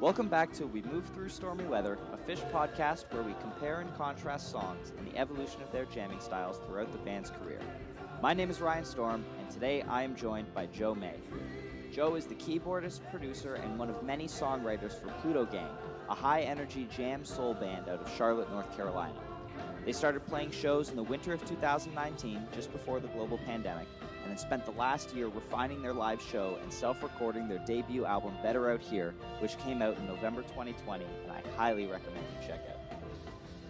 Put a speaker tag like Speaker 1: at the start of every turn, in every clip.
Speaker 1: Welcome back to We Move Through Stormy Weather, a Fish podcast where we compare and contrast songs and the evolution of their jamming styles throughout the band's career. My name is Ryan Storm, and today I am joined by Joe May. Joe is the keyboardist, producer, and one of many songwriters for Pluto Gang, a high-energy jam soul band out of Charlotte, North Carolina. They started playing shows in the winter of 2019, just before the global pandemic, and then spent the last year refining their live show and self-recording their debut album, Better Out Here, which came out in November 2020, and I highly recommend you check out.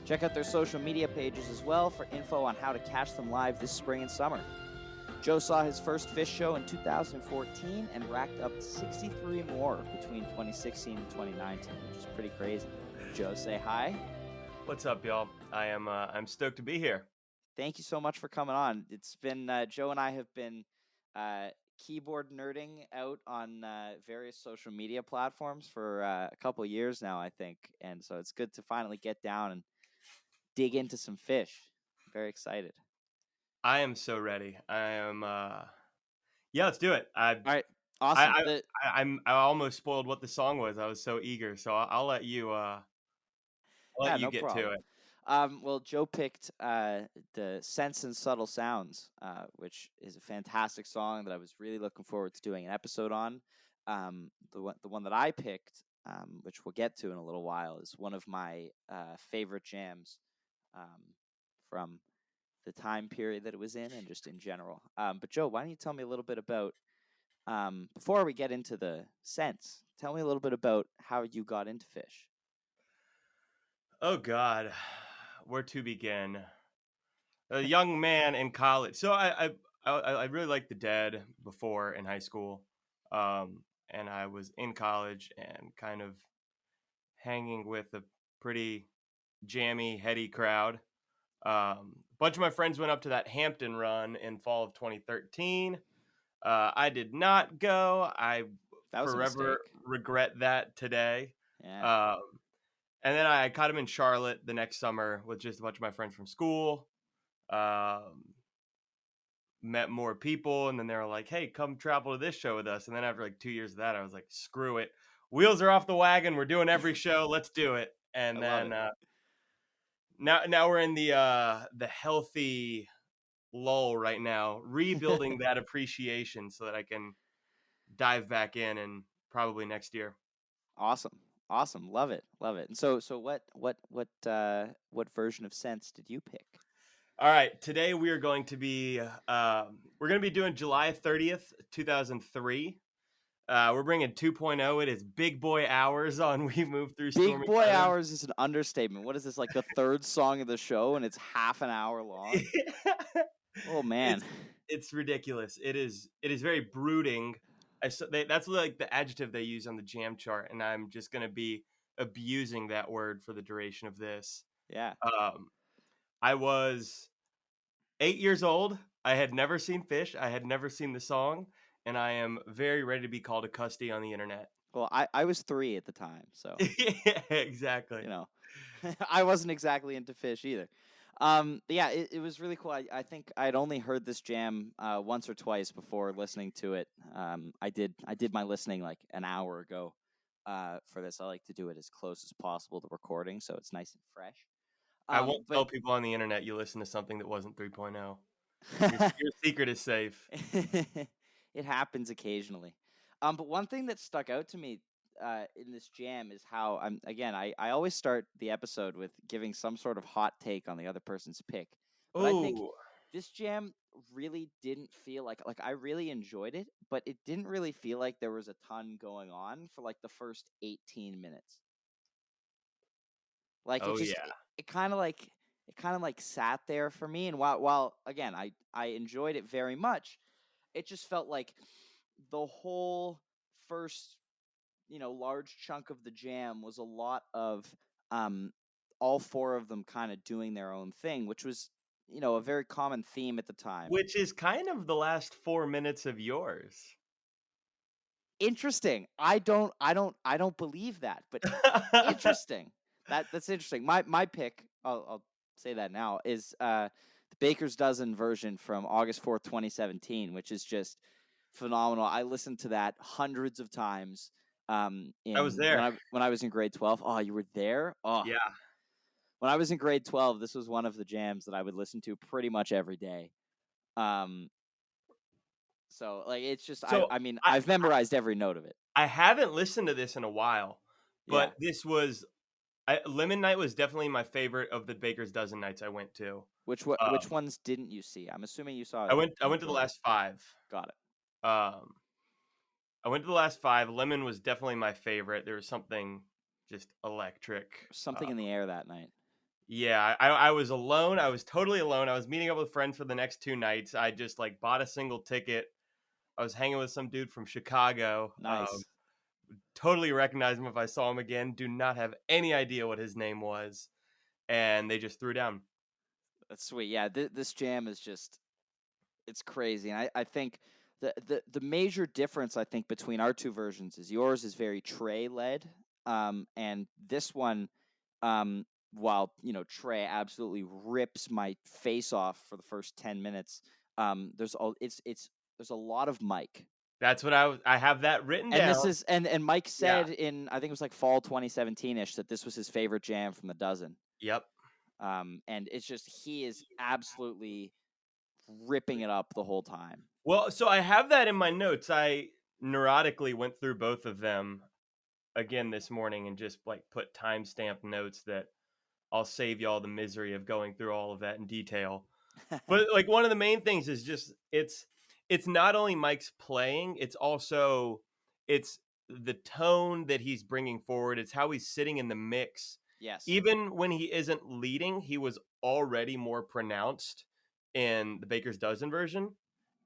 Speaker 1: Check out their social media pages as well for info on how to catch them live this spring and summer. Joe saw his first Fish show in 2014 and racked up 63 more between 2016 and 2019, which is pretty crazy. Joe, say hi.
Speaker 2: What's up, y'all? I'm stoked to be here.
Speaker 1: Thank you so much for coming on. It's been Joe and I have been keyboard nerding out on various social media platforms for a couple years now, I think, and so it's good to finally get down and dig into some Fish. I'm very excited.
Speaker 2: I am so ready. Yeah, let's do it.
Speaker 1: All right, awesome.
Speaker 2: I almost spoiled what the song was. I was so eager, so I'll let you.
Speaker 1: No
Speaker 2: get
Speaker 1: problem.
Speaker 2: to it.
Speaker 1: Well, Joe picked the Sense and Subtle Sounds, which is a fantastic song that I was really looking forward to doing an episode on. The one that I picked, which we'll get to in a little while, is one of my favorite jams from the time period that it was in and just in general. But Joe, why don't you tell me a little bit about, before we get into the Sense, tell me a little bit about how you got into Fish.
Speaker 2: Oh God, where to begin? A young man in college. So I really liked the Dead before in high school, and I was in college and kind of hanging with a pretty jammy, heady crowd. A bunch of my friends went up to that Hampton run in fall of 2013. I did not go. I forever regret that today.
Speaker 1: Yeah.
Speaker 2: And then I caught him in Charlotte the next summer with just a bunch of my friends from school. Met more people, and then they were like, hey, come travel to this show with us. And then after like 2 years of that, I was like, screw it. Wheels are off the wagon. We're doing every show. Let's do it. And then now we're in the healthy lull right now, rebuilding that appreciation so that I can dive back in and probably next year.
Speaker 1: Awesome. Love it. And so what version of Sense did you pick?
Speaker 2: All right, today we are going to be doing July 30th, 2003. We're bringing 2.0. It is Big Boy Hours on We Move Through Stormy
Speaker 1: Big Boy Hours is an understatement. What is this, like the third song of the show, and it's half an hour long? Oh man,
Speaker 2: it's ridiculous. It is very brooding. That's like the adjective they use on the jam chart, and I'm just going to be abusing that word for the duration of this.
Speaker 1: Yeah.
Speaker 2: I was 8 years old. I had never seen Fish. I had never seen the song, and I am very ready to be called a cussy on the internet.
Speaker 1: Well, I was 3 at the time, so
Speaker 2: yeah, exactly.
Speaker 1: You know, I wasn't exactly into Fish either. Yeah, it was really cool. I think I'd only heard this jam once or twice before listening to it. I did my listening like an hour ago for this. I like to do it as close as possible to recording, so it's nice and fresh.
Speaker 2: I won't tell people on the internet you listen to something that wasn't 3.0. Your secret is safe.
Speaker 1: It happens occasionally. But one thing that stuck out to me in this jam is how I always start the episode with giving some sort of hot take on the other person's pick. But I think this jam really didn't feel like I really enjoyed it, but it didn't really feel like there was a ton going on for like the first 18 minutes. Like it kind of like sat there for me, and while again I enjoyed it very much, it just felt like the whole first large chunk of the jam was a lot of all four of them kind of doing their own thing, which was a very common theme at the time.
Speaker 2: Which is kind of the last 4 minutes of yours.
Speaker 1: Interesting. I don't believe that, but interesting. That's interesting. My pick, I'll say that now, is the Baker's Dozen version from August 4th, 2017, which is just phenomenal. I listened to that hundreds of times.
Speaker 2: I was
Speaker 1: In
Speaker 2: there.
Speaker 1: when I was in grade 12. Oh, you were there? Oh,
Speaker 2: Yeah.
Speaker 1: when I was in grade 12, this was one of the jams that I would listen to pretty much every day. Um, so like it's just
Speaker 2: So
Speaker 1: I mean,
Speaker 2: I
Speaker 1: I've memorized every note of it.
Speaker 2: I haven't listened to this in a while,
Speaker 1: Yeah.
Speaker 2: but this was Lemon Night was definitely my favorite of the Baker's Dozen nights I went to.
Speaker 1: Which
Speaker 2: Um,
Speaker 1: ones didn't you see? I'm assuming you saw
Speaker 2: I
Speaker 1: the
Speaker 2: went to the
Speaker 1: majority.
Speaker 2: last 5.
Speaker 1: Got it.
Speaker 2: Um, I went to the last 5. Lemon was definitely my favorite. There was something just electric.
Speaker 1: Something in the air that night.
Speaker 2: Yeah, I was alone. I was totally alone. I was meeting up with friends for the next 2 nights. I just like bought a single ticket. I was hanging with some dude from Chicago.
Speaker 1: Nice.
Speaker 2: Totally recognize him if I saw him again. Do not have any idea what his name was. And they just threw down.
Speaker 1: That's sweet. Yeah, this jam is just it's crazy. And I think the major difference I think between our two versions is yours is very Trey led. And this one, while Trey absolutely rips my face off for the first 10 minutes, there's a lot of Mike.
Speaker 2: That's what I have that written
Speaker 1: And
Speaker 2: down.
Speaker 1: this is and Mike
Speaker 2: Yeah.
Speaker 1: said in I think it was like fall 2017ish that this was his favorite jam from the dozen.
Speaker 2: Yep.
Speaker 1: And it's just he is absolutely ripping it up the whole time.
Speaker 2: Well, so I have that in my notes. I neurotically went through both of them again this morning and just like put timestamp notes that I'll save y'all the misery of going through all of that in detail. But like one of the main things is just it's not only Mike's playing, it's the tone that he's bringing forward. It's how he's sitting in the mix.
Speaker 1: Yes.
Speaker 2: Even when he isn't leading, he was already more pronounced in the Baker's Dozen version,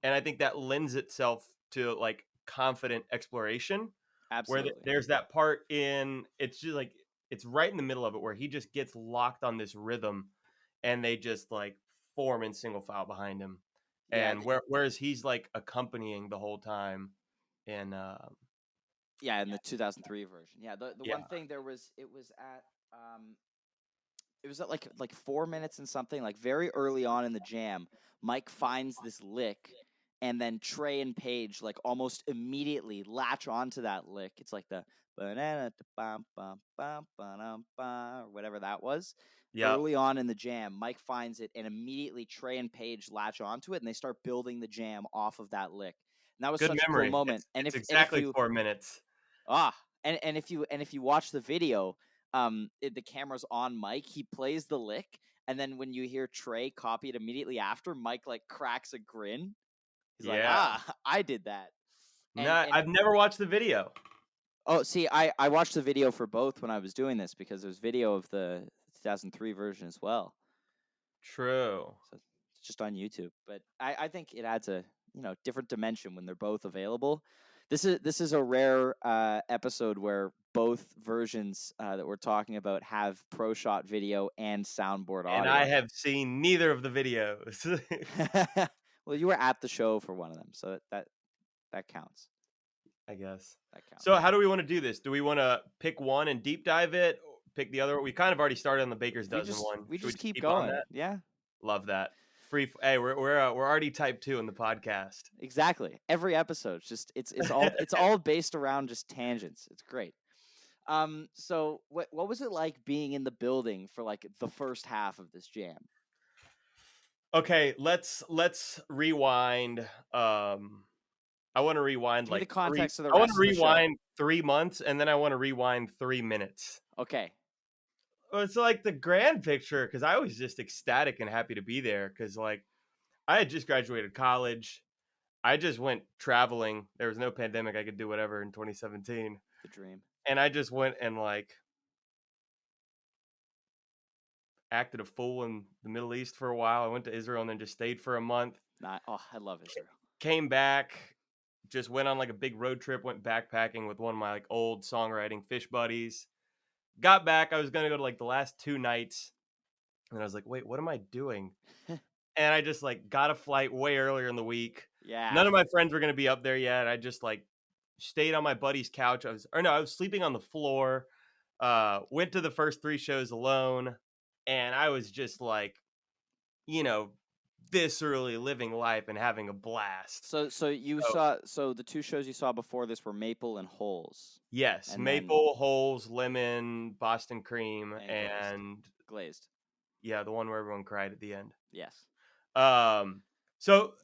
Speaker 2: and I think that lends itself to like confident exploration. Where
Speaker 1: Absolutely.
Speaker 2: there's that part in it's just like it's right in the middle of it where he just gets locked on this rhythm, and they just like form in single file behind him,
Speaker 1: Yeah.
Speaker 2: and whereas he's like accompanying the whole time, and
Speaker 1: Yeah, in the 2003 version. Yeah, the
Speaker 2: yeah,
Speaker 1: one thing um it was at like 4 minutes and something, like very early on in the jam. Mike finds this lick, and then Trey and Paige like almost immediately latch onto that lick. It's like the banana bum bum bum bum or whatever that was.
Speaker 2: yep,
Speaker 1: Early on in the jam, Mike finds it, and immediately Trey and Paige latch onto it, and they start building the jam off of that lick. And that was
Speaker 2: good
Speaker 1: such a cool
Speaker 2: memory.
Speaker 1: moment.
Speaker 2: It's
Speaker 1: And if
Speaker 2: exactly
Speaker 1: you
Speaker 2: 4 minutes.
Speaker 1: Ah, and if you watch the video, the camera's on Mike. He plays the lick, and then when you hear Trey copy it immediately after, Mike like cracks a grin. He's like,
Speaker 2: Yeah,
Speaker 1: "Ah, I did that."
Speaker 2: not
Speaker 1: And
Speaker 2: I've never watched the video.
Speaker 1: oh, see, I watched the video for both when I was doing this because there's video of the 2003 version as well.
Speaker 2: True.
Speaker 1: So it's just on YouTube, but I think it adds a different dimension when they're both available. This is a rare episode where both versions that we're talking about have pro shot video and soundboard
Speaker 2: And I
Speaker 1: audio.
Speaker 2: have seen neither of the videos.
Speaker 1: Well, you were at the show for one of them, so that counts.
Speaker 2: I guess.
Speaker 1: That counts.
Speaker 2: So how do we want to do this? Do we want to pick one and deep dive it? Pick the other? We kind of already started on the Baker's Dozen one.
Speaker 1: We
Speaker 2: Should we
Speaker 1: just keep
Speaker 2: on
Speaker 1: going.
Speaker 2: that?
Speaker 1: Yeah,
Speaker 2: Love that. Hey, we're already type 2 in the podcast.
Speaker 1: exactly. Every episode, it's all based around just tangents. It's great. So what was it like being in the building for like the first half of this jam?
Speaker 2: Okay, let's rewind. I want to rewind
Speaker 1: Give me the
Speaker 2: like 3
Speaker 1: context of the
Speaker 2: I want
Speaker 1: rest
Speaker 2: to
Speaker 1: of the show.
Speaker 2: rewind 3 months, and then I want to rewind 3 minutes.
Speaker 1: Okay.
Speaker 2: Well, it's like the grand picture because I was just ecstatic and happy to be there because like I had just graduated college. I just went traveling. There was no pandemic. I could do whatever in 2017.
Speaker 1: The dream.
Speaker 2: And I just went and like acted a fool in the Middle East for a while. I went to Israel and then just stayed for a month.
Speaker 1: I love Israel.
Speaker 2: Came back, just went on like a big road trip, went backpacking with one of my like old songwriting fish buddies. Got back. I was going to go to like the last 2 nights. And I was like, wait, what am I doing? And I just like got a flight way earlier in the week.
Speaker 1: Yeah.
Speaker 2: None of my friends were going to be up there yet. I just like stayed on my buddy's couch. I was sleeping on the floor. Went to the first 3 shows alone. And I was just like, viscerally living life and having a blast.
Speaker 1: So you
Speaker 2: So,
Speaker 1: saw the two shows you saw before this were Maple and Holes,
Speaker 2: yes,
Speaker 1: and then
Speaker 2: maple, holes, lemon, Boston cream,
Speaker 1: and
Speaker 2: and
Speaker 1: glazed.
Speaker 2: yeah, the one where everyone cried at the end.
Speaker 1: Yes.
Speaker 2: So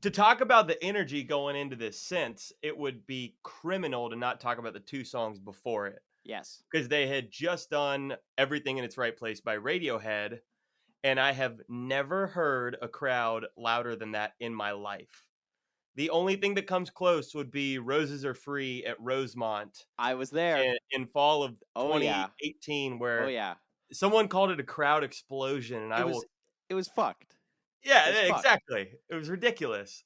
Speaker 2: to talk about the energy going into this sense, it would be criminal to not talk about the two songs before it,
Speaker 1: Yes.
Speaker 2: because they had just done Everything in Its Right Place by Radiohead, and I have never heard a crowd louder than that in my life. The only thing that comes close would be Roses Are Free at Rosemont
Speaker 1: I was there.
Speaker 2: in fall of
Speaker 1: Oh yeah.
Speaker 2: 2018,
Speaker 1: Oh
Speaker 2: where
Speaker 1: yeah.
Speaker 2: someone called it a crowd explosion, and
Speaker 1: It
Speaker 2: I will.
Speaker 1: was fucked. It
Speaker 2: Yeah,
Speaker 1: was fucked.
Speaker 2: exactly. It was ridiculous.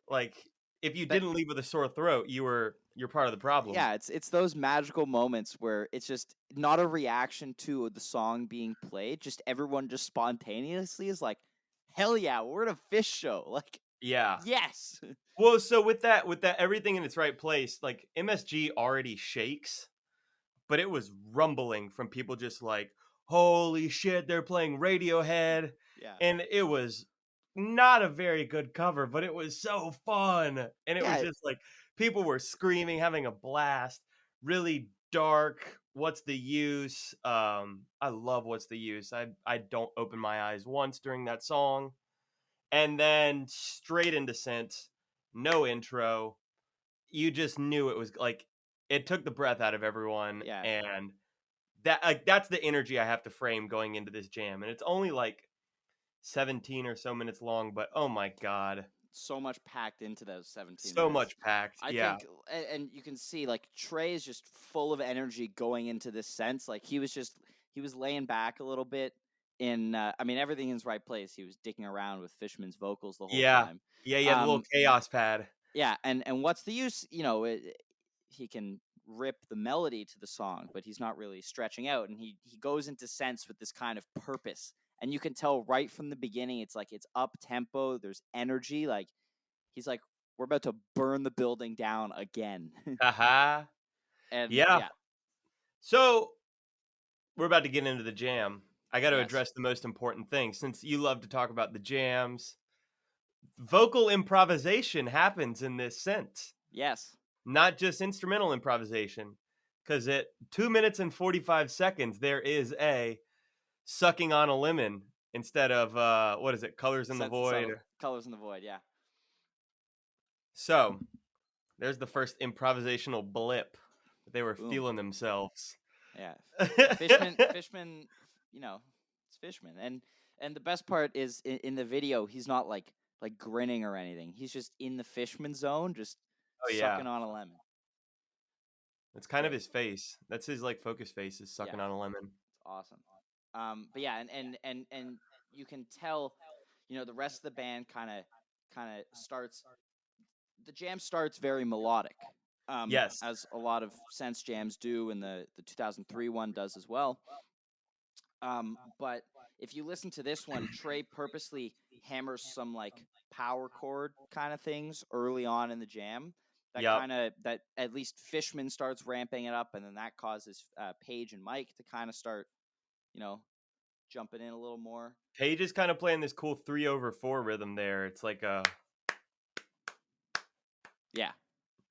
Speaker 2: Like, if you
Speaker 1: That
Speaker 2: didn't leave with a sore throat, you're part of the problem.
Speaker 1: Yeah, it's those magical moments where it's just not a reaction to the song being played, just everyone just spontaneously is like, "Hell yeah, we're at a Fish show." Like,
Speaker 2: Yeah.
Speaker 1: yes.
Speaker 2: Well, so with that Everything in Its Right Place, like MSG already shakes, but it was rumbling from people just like, "Holy shit, they're playing Radiohead."
Speaker 1: Yeah.
Speaker 2: And it was not a very good cover, but it was so fun. And it was
Speaker 1: Yeah,
Speaker 2: just like people were screaming, having a blast, really dark. What's the use? I love What's the Use. I don't open my eyes once during that song. And then straight into Sense, no intro. You just knew it was like it took the breath out of everyone,
Speaker 1: yeah.
Speaker 2: and that's the energy I have to frame going into this jam. And it's only like 17 or so minutes long, but oh my god,
Speaker 1: So much packed into those 17
Speaker 2: so
Speaker 1: minutes.
Speaker 2: much packed.
Speaker 1: I
Speaker 2: Yeah,
Speaker 1: think, and you can see like Trey is just full of energy going into this sense. Like he was laying back a little bit in. I mean, everything in his right place. He was dicking around with Fishman's vocals the whole
Speaker 2: yeah,
Speaker 1: time.
Speaker 2: yeah. You had the little chaos pad.
Speaker 1: Yeah, and what's the use? He can rip the melody to the song, but he's not really stretching out, and he goes into sense with this kind of purpose, and you can tell right from the beginning. It's like it's up tempo. There's energy. Like he's like, we're about to burn the building down again.
Speaker 2: Haha.
Speaker 1: And
Speaker 2: Yeah.
Speaker 1: yeah,
Speaker 2: So we're about to get into the jam. I got to
Speaker 1: yes,
Speaker 2: address the most important thing since you love to talk about the jams. Vocal improvisation happens in this sense,
Speaker 1: yes,
Speaker 2: not just instrumental improvisation. Because at 2 minutes and 45 seconds, there is a sucking on a lemon instead of, what is it, Colors in the Void.
Speaker 1: Colors in the Void. Yeah,
Speaker 2: So there's the first improvisational blip. They were
Speaker 1: boom.
Speaker 2: feeling themselves.
Speaker 1: Yeah, Fishman. It's Fishman, and the best part is in the video, he's not like grinning or anything. He's just in the Fishman zone, just
Speaker 2: Oh, yeah.
Speaker 1: sucking on a lemon.
Speaker 2: It's kind of
Speaker 1: Great.
Speaker 2: his face. That's his like focus face is sucking
Speaker 1: Yeah.
Speaker 2: on a lemon.
Speaker 1: It's awesome. But yeah, and you can tell, the rest of the band kind of starts. The jam starts very melodic,
Speaker 2: Yes.
Speaker 1: as a lot of Sense jams do, and the 2003 one does as well. But if you listen to this one, Trey purposely hammers some like power chord kind of things early on in the jam.
Speaker 2: Yep.
Speaker 1: That at least Fishman starts ramping it up, and then that causes Page and Mike to kind of start, jumping in a little more.
Speaker 2: Page is kind of playing this cool 3/4 rhythm there. It's like a
Speaker 1: Yeah.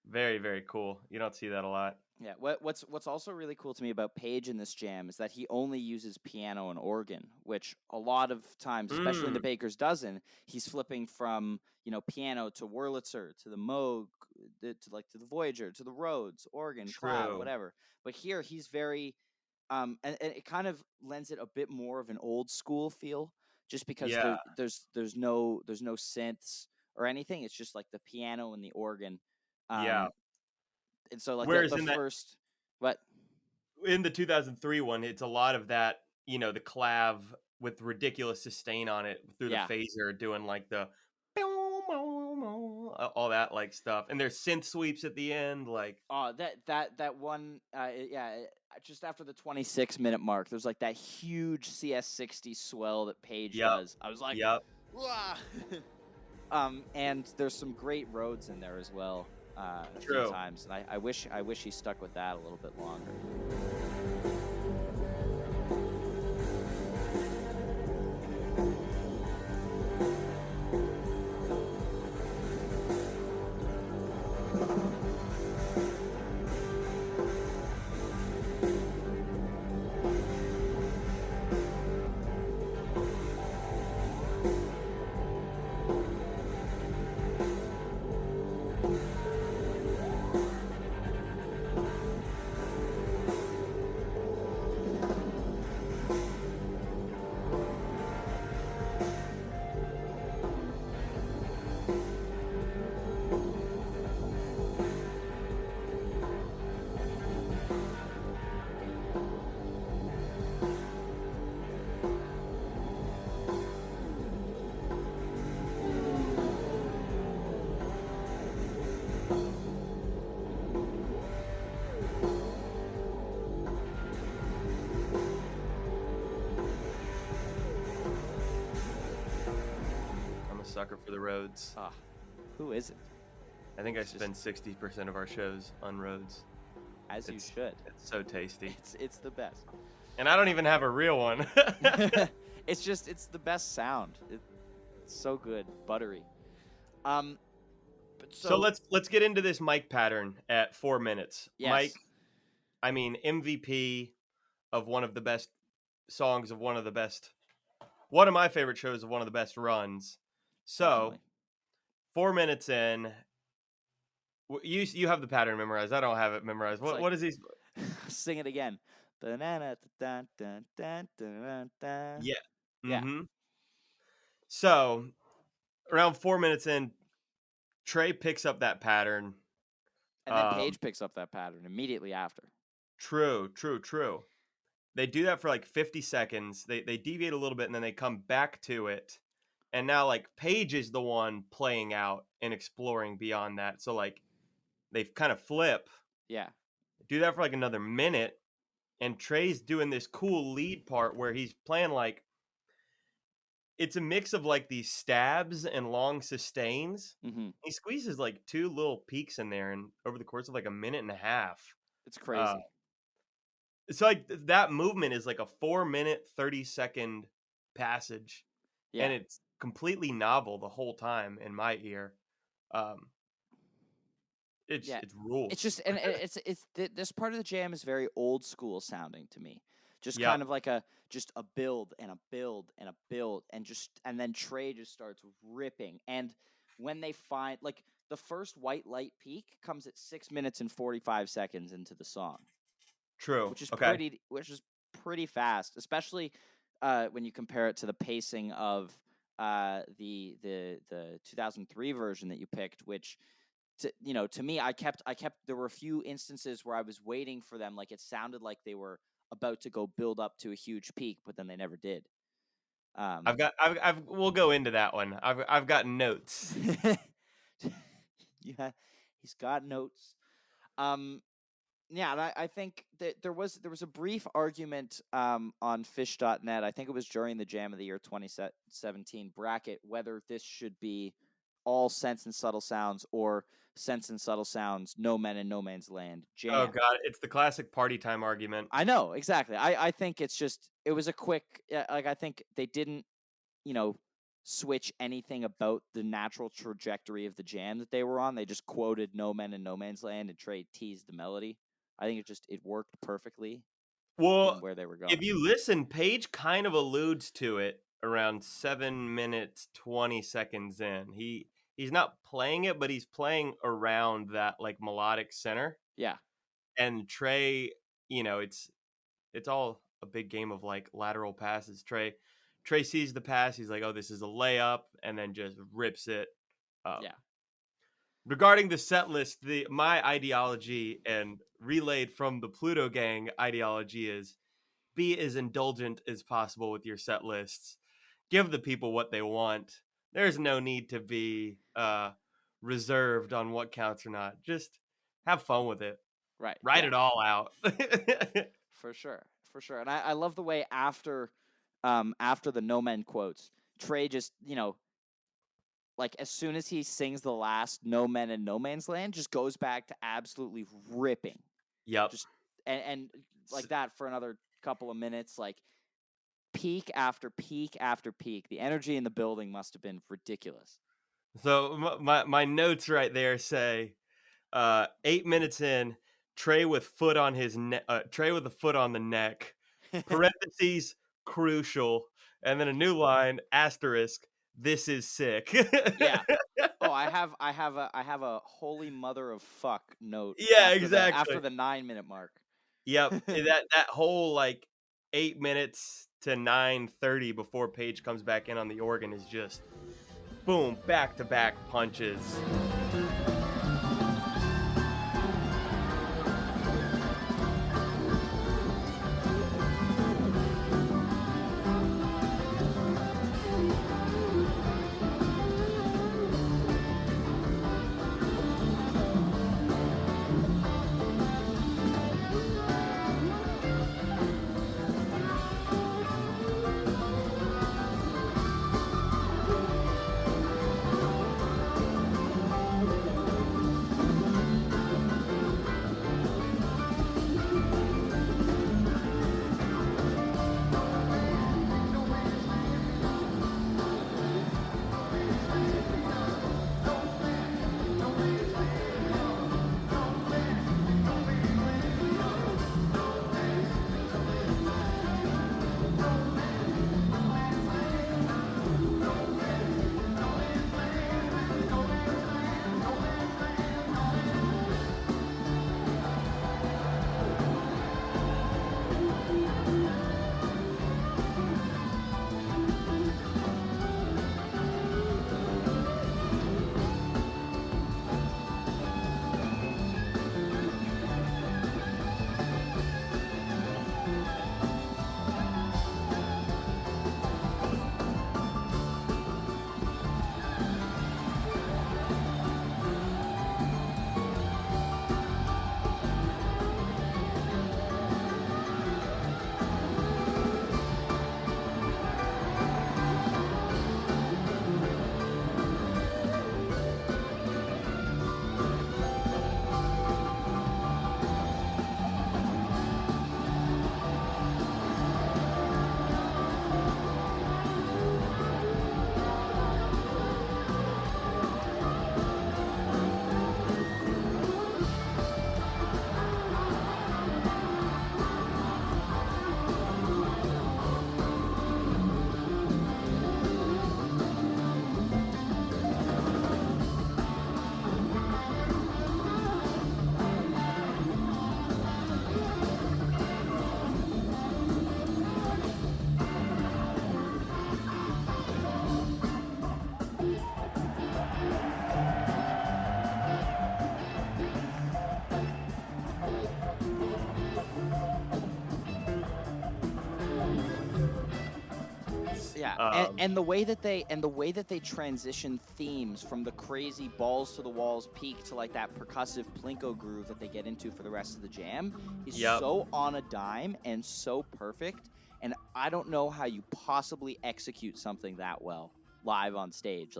Speaker 2: very, very cool. You don't see that a lot.
Speaker 1: Yeah. What's also really cool to me about Page in this jam is that he only uses piano and organ, which a lot of times, especially in the Baker's Dozen, he's flipping from piano to Wurlitzer to the Moog to the Voyager to the Rhodes, organ, cloud,
Speaker 2: True.
Speaker 1: whatever. But here he's very and it kind of lends it a bit more of an old school feel, just because
Speaker 2: Yeah.
Speaker 1: there's no synths or anything. It's just like the piano and the organ.
Speaker 2: Yeah.
Speaker 1: And so like
Speaker 2: Whereas
Speaker 1: the
Speaker 2: in that
Speaker 1: first what
Speaker 2: in the 2003 one, it's a lot of that, the clav with ridiculous sustain on it through
Speaker 1: Yeah.
Speaker 2: the phaser doing like the all that like stuff. And there's synth sweeps at the end like
Speaker 1: that one just after the 26-minute mark, there's like that huge CS60 swell that Page
Speaker 2: Yep.
Speaker 1: does. I was like,
Speaker 2: Yep.
Speaker 1: "Wah!" And there's some great roads in there as well. A
Speaker 2: True.
Speaker 1: few times, and I wish he stuck with that a little bit longer.
Speaker 2: sucker for the roads.
Speaker 1: Ah, who isn't?
Speaker 2: I think I
Speaker 1: It's just-
Speaker 2: spend 60% of our shows on roads.
Speaker 1: As you
Speaker 2: It's-
Speaker 1: should.
Speaker 2: It's so tasty.
Speaker 1: It's the best.
Speaker 2: And I don't even have a real one.
Speaker 1: It's the best sound. It's so good, buttery. But
Speaker 2: So let's get into this Mike pattern at 4 minutes.
Speaker 1: Yes.
Speaker 2: Mike, I mean MVP of one of the best songs of one of my favorite shows of one of the best runs. So
Speaker 1: Definitely.
Speaker 2: 4 minutes in, you have the pattern memorized. I don't have it memorized.
Speaker 1: It's like-
Speaker 2: What is he?
Speaker 1: Sing it again. Yeah.
Speaker 2: Yeah.
Speaker 1: Yeah.
Speaker 2: Mm-hmm. So around 4 minutes in, Trey picks up that pattern.
Speaker 1: And then Paige picks up that pattern immediately after.
Speaker 2: True. They do that for like 50 seconds. They deviate a little bit and then they come back to it. And now like Paige is the one playing out and exploring beyond that. So like they kind of flip.
Speaker 1: Yeah.
Speaker 2: Do that for like another minute. And Trey's doing this cool lead part where he's playing like it's a mix of like these stabs and long sustains.
Speaker 1: Mm-hmm.
Speaker 2: He squeezes like 2 little peaks in there and over the course of like a minute and a half.
Speaker 1: It's crazy.
Speaker 2: So like that movement is like a 4 minute, 30-second passage.
Speaker 1: Yeah.
Speaker 2: And it's completely novel the whole time in my ear. It's rules.
Speaker 1: It's just and this part of the jam is very old school sounding to me. Just
Speaker 2: Yep.
Speaker 1: kind of like a build and a build and a build and then Trey just starts ripping. And when they find like the first white light peak comes at 6 minutes and 45 seconds into the song,
Speaker 2: True.
Speaker 1: which is
Speaker 2: Okay.
Speaker 1: pretty fast, especially when you compare it to the pacing of the 2003 version that you picked, which to me, I kept. There were a few instances where I was waiting for them, like it sounded like they were about to go build up to a huge peak, but then they never did.
Speaker 2: We'll go into that one. I've got notes.
Speaker 1: Yeah, he's got notes. Yeah, and I think that there was a brief argument on Fish.net. I think it was during the Jam of the Year 2017 bracket whether this should be all Sense and Subtle Sounds or Sense and Subtle Sounds, No Men and No Man's Land jam.
Speaker 2: Oh God, it's the classic party time argument.
Speaker 1: I know, exactly. I think it was a quick, like I think they didn't, switch anything about the natural trajectory of the jam that they were on. They just quoted No Men and No Man's Land and Trey teased the melody. I think it worked perfectly
Speaker 2: Well,
Speaker 1: where they were going.
Speaker 2: if you listen, Paige kind of alludes to it around 7 minutes 20 seconds in. He's not playing it, but he's playing around that like melodic center.
Speaker 1: Yeah.
Speaker 2: And Trey, it's all a big game of like lateral passes. Trey sees the pass. He's like, oh, this is a layup, and then just rips it up.
Speaker 1: Yeah.
Speaker 2: Regarding the set list, my ideology and relayed from the Pluto Gang ideology is be as indulgent as possible with your set lists. Give the people what they want. There's no need to be reserved on what counts or not. Just have fun with it.
Speaker 1: Right.
Speaker 2: Write it all out.
Speaker 1: For sure. And I love the way after the No Men quotes, Trey just, like as soon as he sings the last No Men and No Man's Land, just goes back to absolutely ripping.
Speaker 2: Yep.
Speaker 1: Just and like that for another couple of minutes, like peak after peak after peak. The energy in the building must have been ridiculous.
Speaker 2: So my notes right there say 8 minutes in, Trey with foot on his Trey with a foot on the neck, parentheses crucial, and then a new line asterisk. This is sick.
Speaker 1: Yeah. Oh, I have a holy mother of fuck note.
Speaker 2: Yeah,
Speaker 1: after
Speaker 2: exactly.
Speaker 1: After the 9 minute mark.
Speaker 2: Yep. that whole like 8 minutes to 9:30 before Paige comes back in on the organ is just boom, back to back punches.
Speaker 1: Yeah,
Speaker 2: Um,
Speaker 1: and the way that they transition themes from the crazy balls to the walls peak to like that percussive plinko groove that they get into for the rest of the jam is
Speaker 2: yep.
Speaker 1: so on a dime and so perfect. And I don't know how you possibly execute something that well live on stage.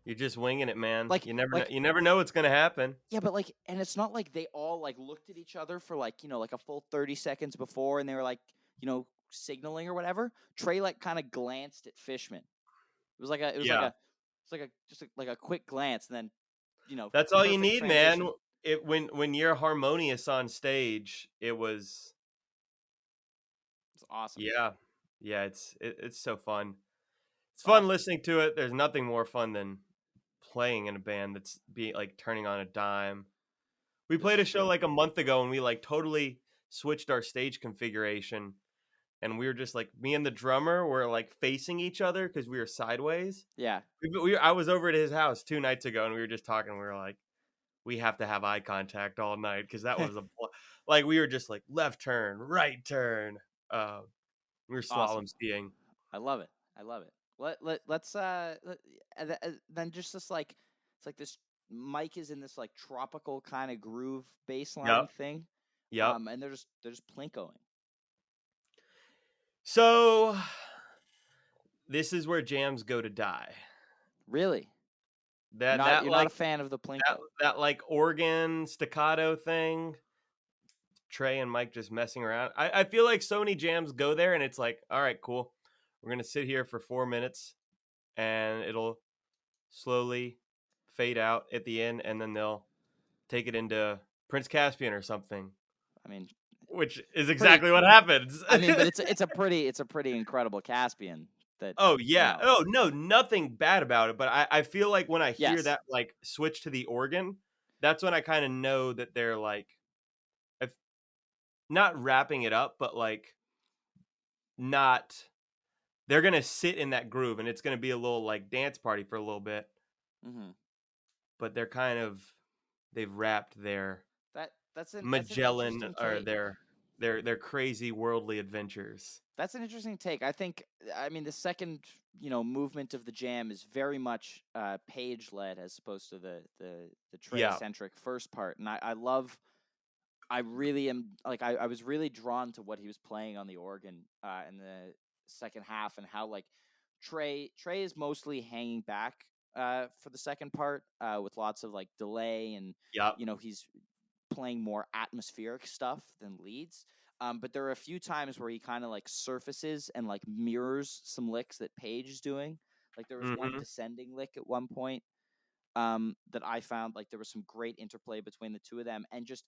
Speaker 2: You're just winging it, man.
Speaker 1: Like
Speaker 2: You never know.
Speaker 1: like
Speaker 2: You never know what's gonna happen.
Speaker 1: yeah, but like, and it's not like they all like looked at each other for like like a full 30 seconds before, and they were like signaling or whatever. Trey like kind of glanced at Fishman. It was like
Speaker 2: Yeah,
Speaker 1: a like a quick glance, and then
Speaker 2: that's all you
Speaker 1: perfect
Speaker 2: need, man.
Speaker 1: transition.
Speaker 2: It when you're harmonious on stage, it was
Speaker 1: It's awesome.
Speaker 2: yeah, yeah. It's so fun. It's
Speaker 1: It's
Speaker 2: fun
Speaker 1: awesome.
Speaker 2: listening to it. There's nothing more fun than playing in a band that's being like turning on a dime. We
Speaker 1: This
Speaker 2: played a
Speaker 1: is
Speaker 2: show
Speaker 1: true.
Speaker 2: like a month ago and we like totally switched our stage configuration and we were just like me and the drummer were like facing each other because we were sideways.
Speaker 1: Yeah.
Speaker 2: I was over at his house 2 nights ago and we were just talking. We were like, we have to have eye contact all night because that was like we were just like left turn, right turn. Uh, we were
Speaker 1: Awesome.
Speaker 2: slalom skiing.
Speaker 1: I love it. I love it. Then just this like it's like this Mike is in this like tropical kind of groove bassline
Speaker 2: Yep,
Speaker 1: thing.
Speaker 2: yep.
Speaker 1: And they're just plinkoing.
Speaker 2: So this is where jams go to die.
Speaker 1: Really?
Speaker 2: That that
Speaker 1: You're not a
Speaker 2: like
Speaker 1: fan of the
Speaker 2: that
Speaker 1: plinko.
Speaker 2: that like organ staccato thing. Trey and Mike just messing around. I feel like so many jams go there and it's like, all right, cool. We're gonna sit here for 4 minutes and it'll slowly fade out at the end, and then they'll take it into Prince Caspian or something,
Speaker 1: I mean,
Speaker 2: which is
Speaker 1: pretty
Speaker 2: exactly what happens.
Speaker 1: but it's a pretty incredible Caspian that,
Speaker 2: Oh
Speaker 1: you
Speaker 2: yeah.
Speaker 1: know.
Speaker 2: Oh no, nothing bad about it. But I feel like when I hear
Speaker 1: Yes.
Speaker 2: that like switch to the organ, that's when I kind of know that they're like if not wrapping it up, but like not they're gonna sit in that groove and it's gonna be a little like dance party for a little bit.
Speaker 1: Mhm.
Speaker 2: But they're kind of they've wrapped their
Speaker 1: That's an
Speaker 2: Magellan
Speaker 1: interesting
Speaker 2: or
Speaker 1: take.
Speaker 2: their crazy worldly adventures.
Speaker 1: That's an interesting take. I mean, the second, movement of the jam is very much page led as opposed to the Trey
Speaker 2: Yeah.
Speaker 1: centric first part, and I really am like I was really drawn to what he was playing on the organ in the second half, and how like Trey is mostly hanging back for the second part with lots of like delay, and
Speaker 2: Yep.
Speaker 1: he's playing more atmospheric stuff than leads. But there are a few times where he kind of like surfaces and like mirrors some licks that Page is doing. Like there was one
Speaker 2: Mhm.
Speaker 1: descending lick at one point that I found like there was some great interplay between the two of them, and just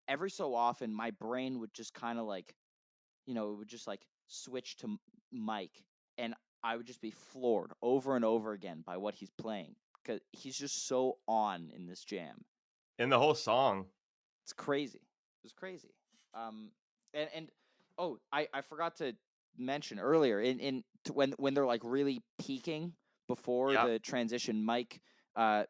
Speaker 1: every so often my brain would just kind of like it would just like switch to Mike, and I would just be floored over and over again by what he's playing because he's just so on in this jam.
Speaker 2: And the whole song.
Speaker 1: It's crazy. It was crazy. Um, and oh, I forgot to mention earlier when they're like really peaking before
Speaker 2: Yep.
Speaker 1: the transition, Mike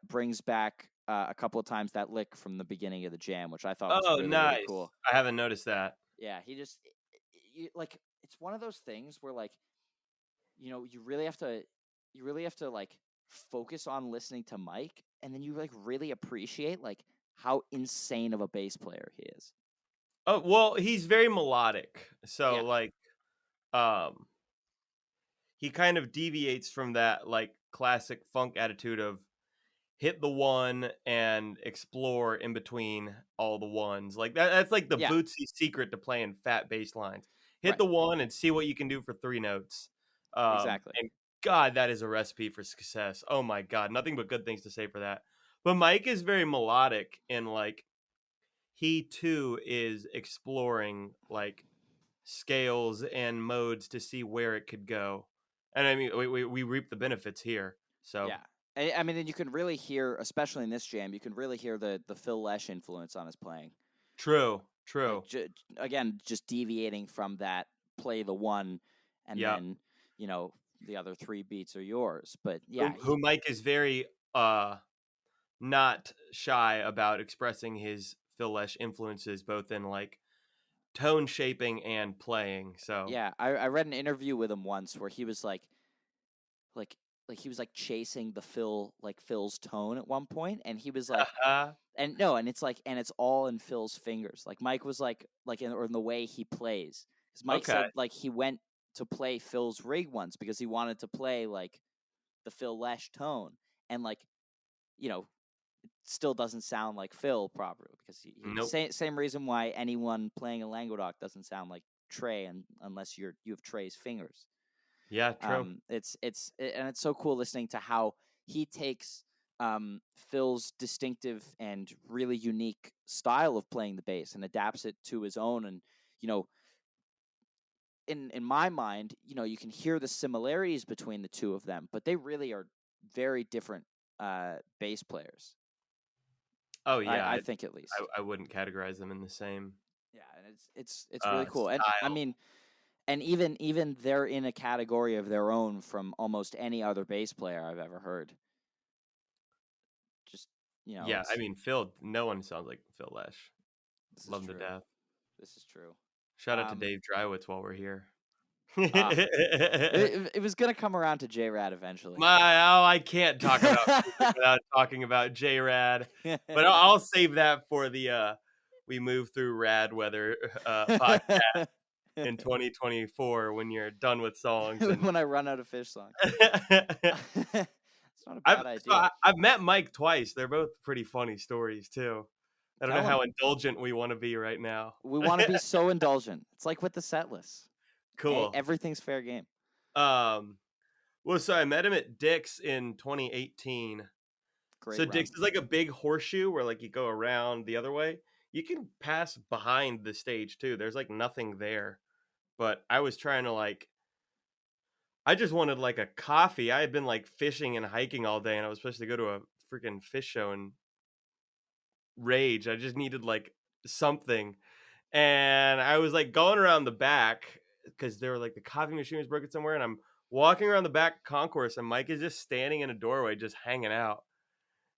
Speaker 1: brings back a couple of times that lick from the beginning of the jam, which I thought was
Speaker 2: Oh,
Speaker 1: really really
Speaker 2: nice.
Speaker 1: cool.
Speaker 2: I haven't noticed that.
Speaker 1: Yeah, he just like it's one of those things where like you really have to like focus on listening to Mike, and then you like really appreciate like how insane of a bass player he is.
Speaker 2: Oh, well, he's very melodic. So
Speaker 1: Yeah.
Speaker 2: like um he kind of deviates from that like classic funk attitude of hit the one and explore in between all the ones. Like that's like the
Speaker 1: Yeah,
Speaker 2: Bootsy secret to playing fat bass lines. Hit
Speaker 1: right.
Speaker 2: the one and see what you can do for 3 notes.
Speaker 1: Exactly.
Speaker 2: And God, that is a recipe for success. Oh my God, nothing but good things to say for that. But Mike is very melodic and like he too is exploring like scales and modes to see where it could go. And I mean, we reap the benefits here. So
Speaker 1: Yeah. I mean, and you can really hear, especially in this jam, you can really hear the Phil Lesh influence on his playing.
Speaker 2: true,
Speaker 1: Like,
Speaker 2: true.
Speaker 1: again, just deviating from that play the one, and
Speaker 2: Yeah.
Speaker 1: then, the other three beats are yours. But yeah,
Speaker 2: Who Mike is very not shy about expressing his Phil Lesh influences both in like tone shaping and playing. So
Speaker 1: Yeah, I read an interview with him once where he was like he was like chasing the Phil's tone at one point, and he was like, and no, and it's like, and it's all in Phil's fingers. Like Mike was like in, or in the way he plays, because Mike
Speaker 2: okay,
Speaker 1: said like he went to play Phil's rig once because he wanted to play like the Phil Lesh tone, and like, you know, still doesn't sound like Phil properly because
Speaker 2: nope,
Speaker 1: same reason why anyone playing a Languedoc doesn't sound like Trey, unless you have Trey's fingers.
Speaker 2: yeah, true.
Speaker 1: And it's so cool listening to how he takes Phil's distinctive and really unique style of playing the bass and adapts it to his own. And you know, in my mind, you know, you can hear the similarities between the two of them, but they really are very different bass players.
Speaker 2: Oh yeah,
Speaker 1: I think at least.
Speaker 2: I wouldn't categorize them in the same
Speaker 1: Yeah, and it's really cool. And I
Speaker 2: style.
Speaker 1: mean, and even they're in a category of their own from almost any other bass player I've ever heard. Just, you know,
Speaker 2: Yeah, I
Speaker 1: it's
Speaker 2: mean Phil. No one sounds like Phil Lesh.
Speaker 1: this is
Speaker 2: Love him to
Speaker 1: true.
Speaker 2: death.
Speaker 1: This is true.
Speaker 2: Shout out to Dave Drywitz while we're here.
Speaker 1: Ah, it was gonna come around to J Rad eventually.
Speaker 2: I can't talk about music without talking about J Rad, but I'll save that for the we move through rad weather podcast in 2024 when you're done with songs and
Speaker 1: When I run out of fish songs. It's not a
Speaker 2: I've
Speaker 1: bad idea.
Speaker 2: I've met Mike twice. They're both pretty funny stories too. I don't know
Speaker 1: Tell him
Speaker 2: how indulgent we want to be right now.
Speaker 1: we want to be so indulgent. It's like with the set list.
Speaker 2: Cool.
Speaker 1: Everything's fair game.
Speaker 2: Um, well, so I met him at Dick's in 2018.
Speaker 1: Great
Speaker 2: So
Speaker 1: run.
Speaker 2: Dick's is like a big horseshoe where like you go around the other way. You can pass behind the stage too. There's like nothing there. But I was trying to like I just wanted like a coffee. I had been like fishing and hiking all day and I was supposed to go to a freaking fish show and rage. I just needed like something. And I was like going around the back because there were like the coffee machine was broken somewhere and I'm walking around the back concourse and Mike is just standing in a doorway just hanging out.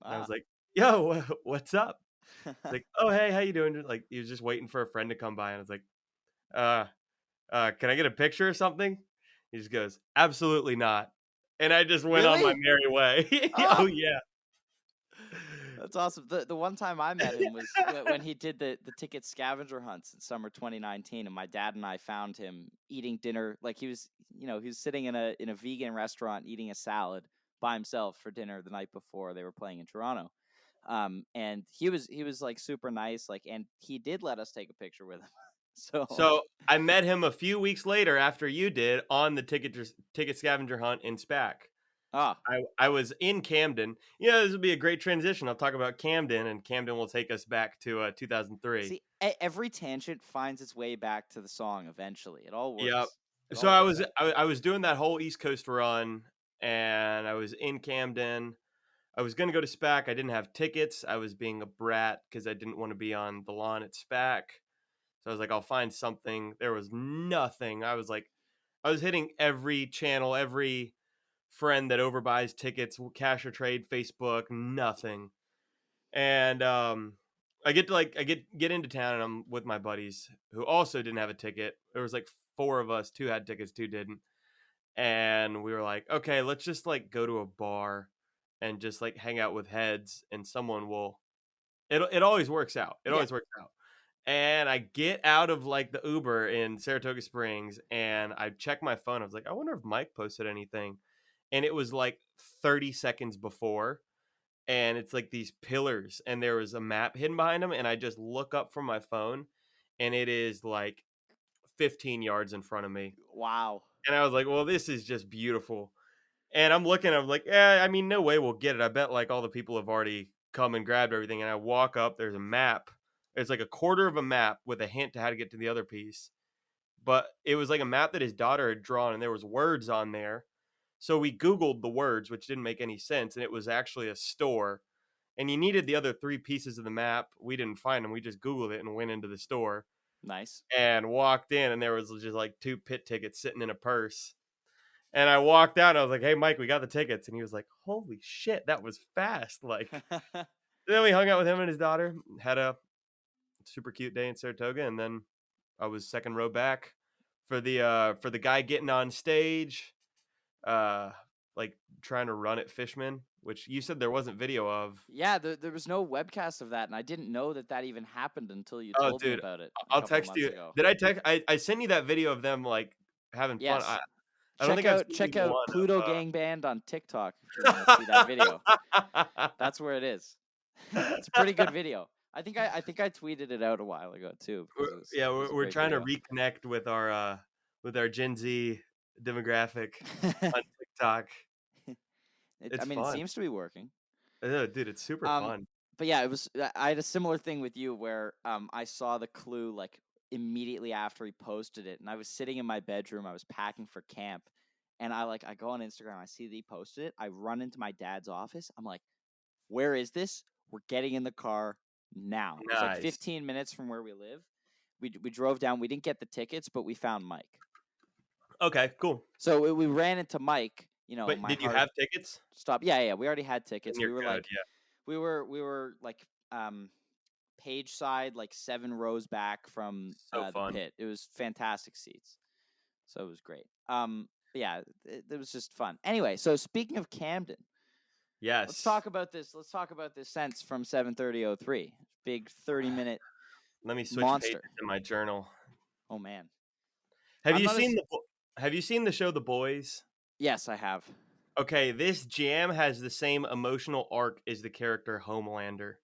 Speaker 2: And I was
Speaker 1: Ah.
Speaker 2: like, "Yo, what's up?" It's like, "Oh, hey, how you doing?" Like he was just waiting for a friend to come by, and I was like, "Uh, can I get a picture or something?" He just goes, "Absolutely not," and I just went on my
Speaker 1: Really?
Speaker 2: merry way. Oh
Speaker 1: Oh,
Speaker 2: yeah,
Speaker 1: that's awesome. The one time I met him was when he did the ticket scavenger hunts in summer 2019, and my dad and I found him eating dinner. Like he was, you know, he was sitting in a vegan restaurant eating a salad by himself for dinner the night before they were playing in Toronto. And he was like super nice, like, and he did let us take a picture with him. So,
Speaker 2: so I met him a few weeks later after you did on the ticket scavenger hunt in SPAC.
Speaker 1: ah,
Speaker 2: I was in Camden. Yeah, this would be a great transition. I'll talk about Camden, and Camden will take us back to 2003.
Speaker 1: see, every tangent finds its way back to the song eventually. It all
Speaker 2: Yep.
Speaker 1: works. It
Speaker 2: So
Speaker 1: all works out.
Speaker 2: I was doing that whole East Coast run, and I was in Camden. I was gonna go to SPAC. I didn't have tickets. I was being a brat because I didn't want to be on the lawn at SPAC. So I was like, I'll find something. There was nothing. I was hitting every channel, every friend that overbuys tickets, cash or trade, Facebook, nothing. And I get into town and I'm with my buddies who also didn't have a ticket. There was like four of us, two had tickets, two didn't. And we were like, okay, let's just like go to a bar and just like hang out with heads and someone will it always works out. It
Speaker 1: Yeah,
Speaker 2: always works out. And I get out of like the Uber in Saratoga Springs and I check my phone. I was like, I wonder if Mike posted anything. And it was like 30 seconds before. And it's like these pillars and there was a map hidden behind them. And I just look up from my phone and it is like 15 yards in front of me.
Speaker 1: wow.
Speaker 2: And I was like, well, this is just beautiful. And I'm looking, I'm like, I mean, no way we'll get it. I bet like all the people have already come and grabbed everything. And I walk up, there's a map. It's like a quarter of a map with a hint to how to get to the other piece. But it was like a map that his daughter had drawn and there was words on there. So we Googled the words, which didn't make any sense. And it was actually a store. And you needed the other three pieces of the map. We didn't find them. We just Googled it and went into the store
Speaker 1: Nice.
Speaker 2: and walked in. And there was just like two pit tickets sitting in a purse. And I walked out. And I was like, "Hey, Mike, we got the tickets." And he was like, "Holy shit, that was fast!" Like, then we hung out with him and his daughter, had a super cute day in Saratoga, and then I was second row back for the guy getting on stage, uh, like trying to run at Fishman, which you said there wasn't video of.
Speaker 1: Yeah, there was no webcast of that, and I didn't know that even happened until you
Speaker 2: Oh,
Speaker 1: told me
Speaker 2: dude,
Speaker 1: about it a
Speaker 2: I'll
Speaker 1: couple of
Speaker 2: text
Speaker 1: months
Speaker 2: you.
Speaker 1: ago.
Speaker 2: Did I text? I sent you that video of them like having fun.
Speaker 1: Yes.
Speaker 2: I don't think I've seen
Speaker 1: Check
Speaker 2: you
Speaker 1: out
Speaker 2: one
Speaker 1: Pluto Gang Band on TikTok if you want to see that video.
Speaker 2: of.
Speaker 1: That's where it is. It's a pretty good video. I think I tweeted it out a while ago too because
Speaker 2: Yeah,
Speaker 1: it was a
Speaker 2: we're
Speaker 1: great
Speaker 2: trying to
Speaker 1: video.
Speaker 2: reconnect with our Gen Z demographic on TikTok.
Speaker 1: I
Speaker 2: It's
Speaker 1: mean, it
Speaker 2: fun.
Speaker 1: seems to be working.
Speaker 2: Dude, it's super
Speaker 1: Um,
Speaker 2: fun.
Speaker 1: but yeah, it was. I had a similar thing with you where I saw the clue like immediately after he posted it, and I was sitting in my bedroom. I was packing for camp, and I go on Instagram. I see that he posted it. I run into my dad's office. I'm like, "Where is this? We're getting in the car now." It was like
Speaker 2: Nice.
Speaker 1: 15 minutes from where we live. We drove down. We didn't get the tickets, but we found Mike.
Speaker 2: Okay, cool.
Speaker 1: So we ran into Mike. You know,
Speaker 2: But
Speaker 1: my
Speaker 2: did you
Speaker 1: heart
Speaker 2: have tickets?
Speaker 1: stopped. Yeah. We already had
Speaker 2: Then
Speaker 1: tickets.
Speaker 2: you're good. Yeah.
Speaker 1: We were like page side, like 7 rows back from
Speaker 2: So
Speaker 1: the
Speaker 2: fun.
Speaker 1: pit. It was fantastic seats, so it was great. Yeah, it was just fun. Anyway, so speaking of Camden, let's
Speaker 2: Yes.
Speaker 1: talk about this. Let's talk about this sense from 7:30:03. Big 30-minute
Speaker 2: Let me switch pages
Speaker 1: monster.
Speaker 2: in my journal.
Speaker 1: Oh man,
Speaker 2: Have
Speaker 1: I'm
Speaker 2: you
Speaker 1: not
Speaker 2: seen
Speaker 1: as.
Speaker 2: Have you seen the show The Boys?
Speaker 1: Yes, I have.
Speaker 2: Okay, this jam has the same emotional arc as the character Homelander.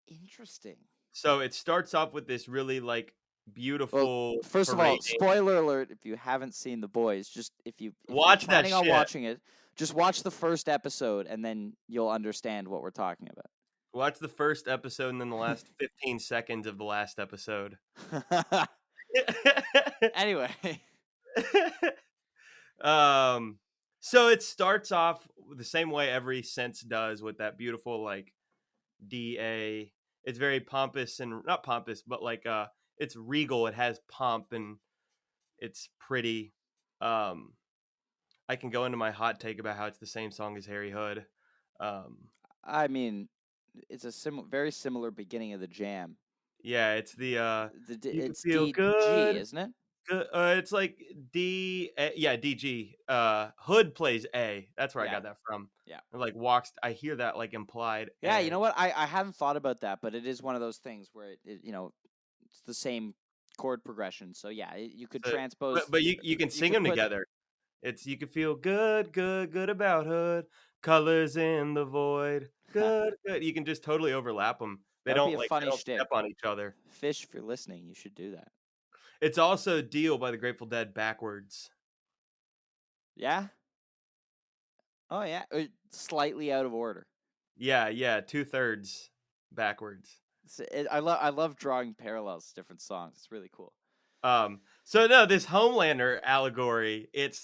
Speaker 1: Interesting.
Speaker 2: So it starts off with this really like
Speaker 1: Well,
Speaker 2: beautiful
Speaker 1: first of all,
Speaker 2: parading.
Speaker 1: spoiler alert: if you haven't seen The Boys, just if you're
Speaker 2: Watch that
Speaker 1: planning on
Speaker 2: shit.
Speaker 1: watching it, just watch the first episode, and then you'll understand what we're talking about.
Speaker 2: Watch the first episode and then the last 15 seconds of the last episode.
Speaker 1: Anyway,
Speaker 2: um so it starts off the same way every sense does with that beautiful like DA. It's very pompous and not pompous, but like it's regal. It has pomp and it's pretty. Um I can go into my hot take about how it's the same song as Harry Hood. Um
Speaker 1: I mean, it's a very similar beginning of the jam.
Speaker 2: yeah, it's the you can
Speaker 1: It's
Speaker 2: feel
Speaker 1: DG,
Speaker 2: good.
Speaker 1: isn't it?
Speaker 2: Good. It's like yeah, DG. Hood plays A. That's where I
Speaker 1: Yeah,
Speaker 2: got that from.
Speaker 1: yeah,
Speaker 2: It, like walks. I hear that like implied
Speaker 1: yeah. You
Speaker 2: A.
Speaker 1: know what? I haven't thought about that, but it is one of those things where it's the same chord progression. So yeah, you could
Speaker 2: So,
Speaker 1: transpose.
Speaker 2: but you can
Speaker 1: You
Speaker 2: sing
Speaker 1: could
Speaker 2: them
Speaker 1: put.
Speaker 2: together. It's you can feel good, good, good about Hood. Colors in the void.
Speaker 1: That
Speaker 2: Good, good. You can just totally overlap them.
Speaker 1: would be a
Speaker 2: They
Speaker 1: funny
Speaker 2: don't
Speaker 1: shtick.
Speaker 2: step on each other.
Speaker 1: Fish, if you're listening, you should do that.
Speaker 2: It's also Deal by the Grateful Dead backwards.
Speaker 1: Yeah. Oh yeah. Slightly out of order.
Speaker 2: Yeah, yeah, 2/3 backwards.
Speaker 1: I love drawing parallels to different songs. It's really cool.
Speaker 2: So no, this Homelander allegory, it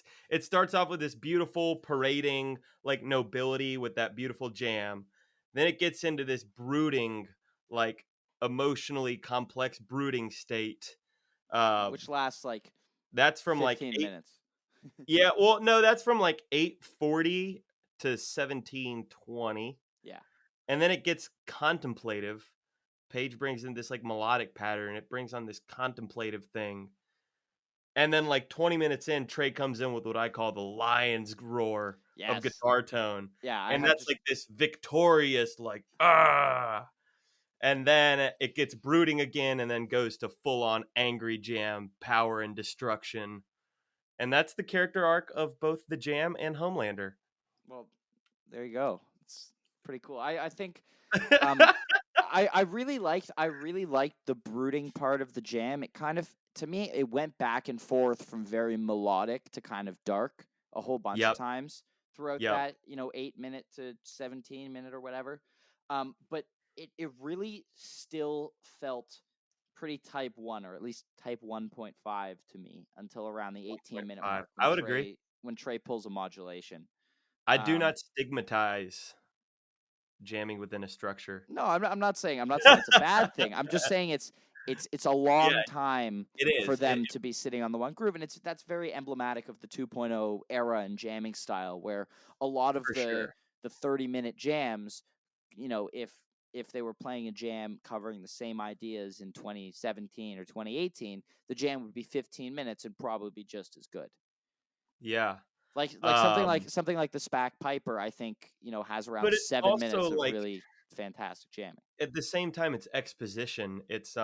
Speaker 2: starts off with this beautiful parading like nobility with that beautiful jam. Then it gets into this brooding, like emotionally complex brooding state. Um,
Speaker 1: Which lasts like
Speaker 2: that's from like
Speaker 1: 15
Speaker 2: eight.
Speaker 1: minutes.
Speaker 2: Yeah, well, no, that's from like 840 to 1720,
Speaker 1: Yeah.
Speaker 2: and then it gets contemplative. Page brings in this like melodic pattern. It brings on this contemplative thing. And then like 20 minutes in, Trey comes in with what I call the lion's roar of
Speaker 1: Yes.
Speaker 2: guitar tone.
Speaker 1: Yeah, I
Speaker 2: And
Speaker 1: have
Speaker 2: that's
Speaker 1: just
Speaker 2: like this victorious, like, ah. And then it gets brooding again and then goes to full on angry jam, power and destruction. And that's the character arc of both the Jam and Homelander.
Speaker 1: well, there you go. It's pretty cool. I think um I really liked the brooding part of the jam. It kind of to me it went back and forth from very melodic to kind of dark a whole bunch of
Speaker 2: Yep.
Speaker 1: times throughout
Speaker 2: Yep.
Speaker 1: that, 8 minute to 17 minute or whatever. But it really still felt pretty type 1 or at least type 1.5 to me until around the 18-minute
Speaker 2: 1.5.
Speaker 1: mark
Speaker 2: I would agree.
Speaker 1: when Trey pulls a modulation.
Speaker 2: I do
Speaker 1: Um
Speaker 2: not stigmatize jamming within a structure.
Speaker 1: No, I'm not saying it's a bad thing. I'm just saying it's a
Speaker 2: Yeah,
Speaker 1: long time
Speaker 2: it
Speaker 1: for
Speaker 2: is.
Speaker 1: them to be sitting on the one groove, and that's very emblematic of the 2.0 era and jamming style, where a lot of
Speaker 2: For sure.
Speaker 1: the 30-minute jams, if if they were playing a jam covering the same ideas in 2017 or 2018, the jam would be 15 minutes and probably be just as good.
Speaker 2: Yeah.
Speaker 1: Like
Speaker 2: Um,
Speaker 1: something like the Spack Piper, I think, has around
Speaker 2: but it's
Speaker 1: 7 minutes
Speaker 2: also
Speaker 1: of
Speaker 2: like
Speaker 1: really fantastic jamming.
Speaker 2: at the same time it's exposition. It's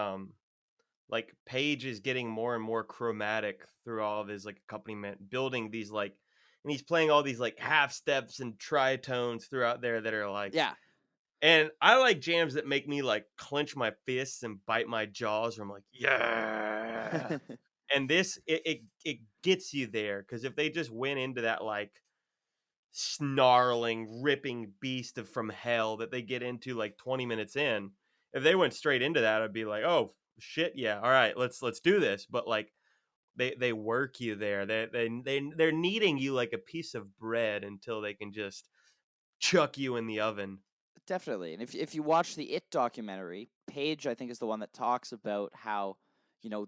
Speaker 2: like Page is getting more and more chromatic through all of his like accompaniment, building these like, and he's playing all these like half steps and tritones throughout there that are like,
Speaker 1: Yeah.
Speaker 2: and I like jams that make me like clench my fists and bite my jaws. Where I'm like, yeah. And this it gets you there because if they just went into that like snarling, ripping beast of from hell that they get into like 20 minutes in, if they went straight into that, I'd be like, oh shit, yeah, all right, let's do this. But like they work you there. They're kneading you like a piece of bread until they can just chuck you in the oven.
Speaker 1: Definitely. And if you watch the It documentary, Paige, I think, is the one that talks about how,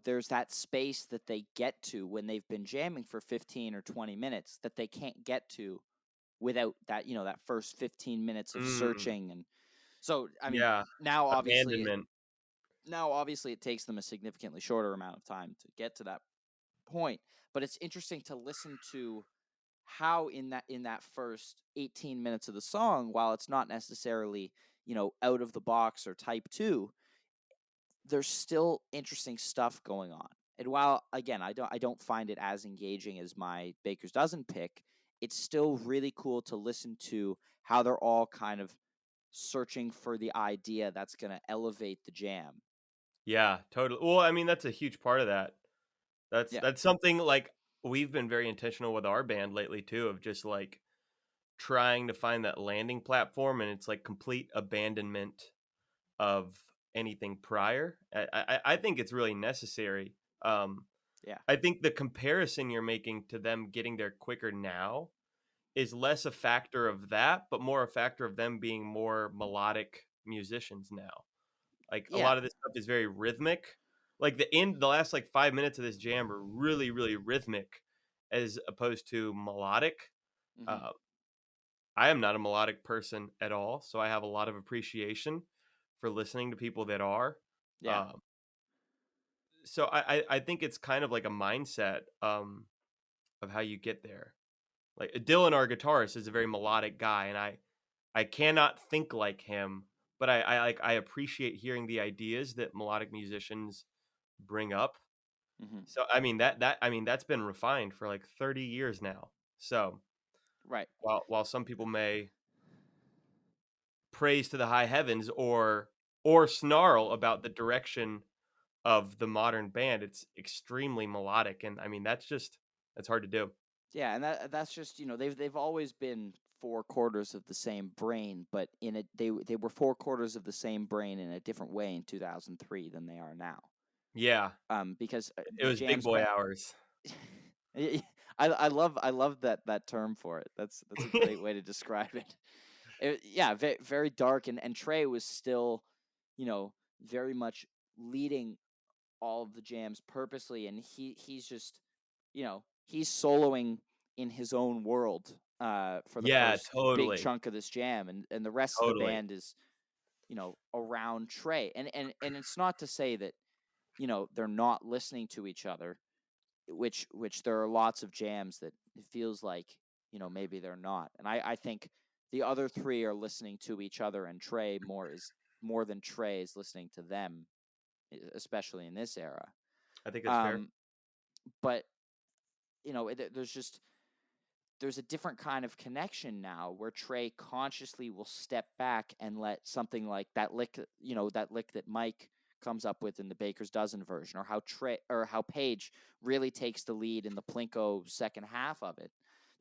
Speaker 1: there's that space that they get to when they've been jamming for 15 or 20 minutes that they can't get to without that, that first 15 minutes of
Speaker 2: Mm,
Speaker 1: searching. And so, I mean,
Speaker 2: yeah,
Speaker 1: now obviously,
Speaker 2: abandonment.
Speaker 1: now obviously it takes them a significantly shorter amount of time to get to that point. But it's interesting to listen to how in that first 18 minutes of the song, while it's not necessarily out of the box or type 2, there's still interesting stuff going on. And while again I don't find it as engaging as my Baker's Dozen pick, it's still really cool to listen to how they're all kind of searching for the idea that's going to elevate the jam.
Speaker 2: Yeah, totally. Well, I mean, that's a huge part of that. That's
Speaker 1: Yeah.
Speaker 2: that's something like we've been very intentional with our band lately too, of just like trying to find that landing platform, and it's like complete abandonment of anything prior. I think it's really necessary. Um,
Speaker 1: Yeah.
Speaker 2: I think the comparison you're making to them getting there quicker now is less a factor of that, but more a factor of them being more melodic musicians now. Like a
Speaker 1: Yeah.
Speaker 2: lot of this stuff is very rhythmic. Like the last like 5 minutes of this jam are really, really rhythmic as opposed to melodic.
Speaker 1: Hmm.
Speaker 2: Uh, I am not a melodic person at all, so I have a lot of appreciation for listening to people that are.
Speaker 1: Yeah.
Speaker 2: Um, so I think it's kind of like a mindset of how you get there. Like Dylan, our guitarist, is a very melodic guy, and I cannot think like him, but I appreciate hearing the ideas that melodic musicians bring up.
Speaker 1: Hmm.
Speaker 2: So I mean that that's been refined for like 30 years now. So
Speaker 1: Right.
Speaker 2: while some people may praise to the high heavens or snarl about the direction of the modern band, it's extremely melodic, and I mean that's hard to do.
Speaker 1: Yeah, and that's just they've always been four quarters of the same brain, but they were four quarters of the same brain in a different way in 2003 than they are now.
Speaker 2: Yeah,
Speaker 1: Because
Speaker 2: it
Speaker 1: the
Speaker 2: was big
Speaker 1: jams
Speaker 2: boy
Speaker 1: back.
Speaker 2: hours.
Speaker 1: I love that term for it. That's a great way to describe it. Yeah, very dark, and Trey was still, very much leading all of the jams purposely, and he's just, he's soloing in his own world for the
Speaker 2: Yeah,
Speaker 1: first big
Speaker 2: totally.
Speaker 1: chunk of this jam, and the rest of the
Speaker 2: Totally.
Speaker 1: band is, around Trey, and it's not to say that they're not listening to each other, which there are lots of jams that it feels like maybe they're not, and I think the other three are listening to each other, and Trey more than Trey is listening to them, especially in this era.
Speaker 2: I think that's fair.
Speaker 1: um but there's a different kind of connection now where Trey consciously will step back and let something like that lick that Mike comes up with in the Baker's Dozen version, or how Page really takes the lead in the Plinko second half of it.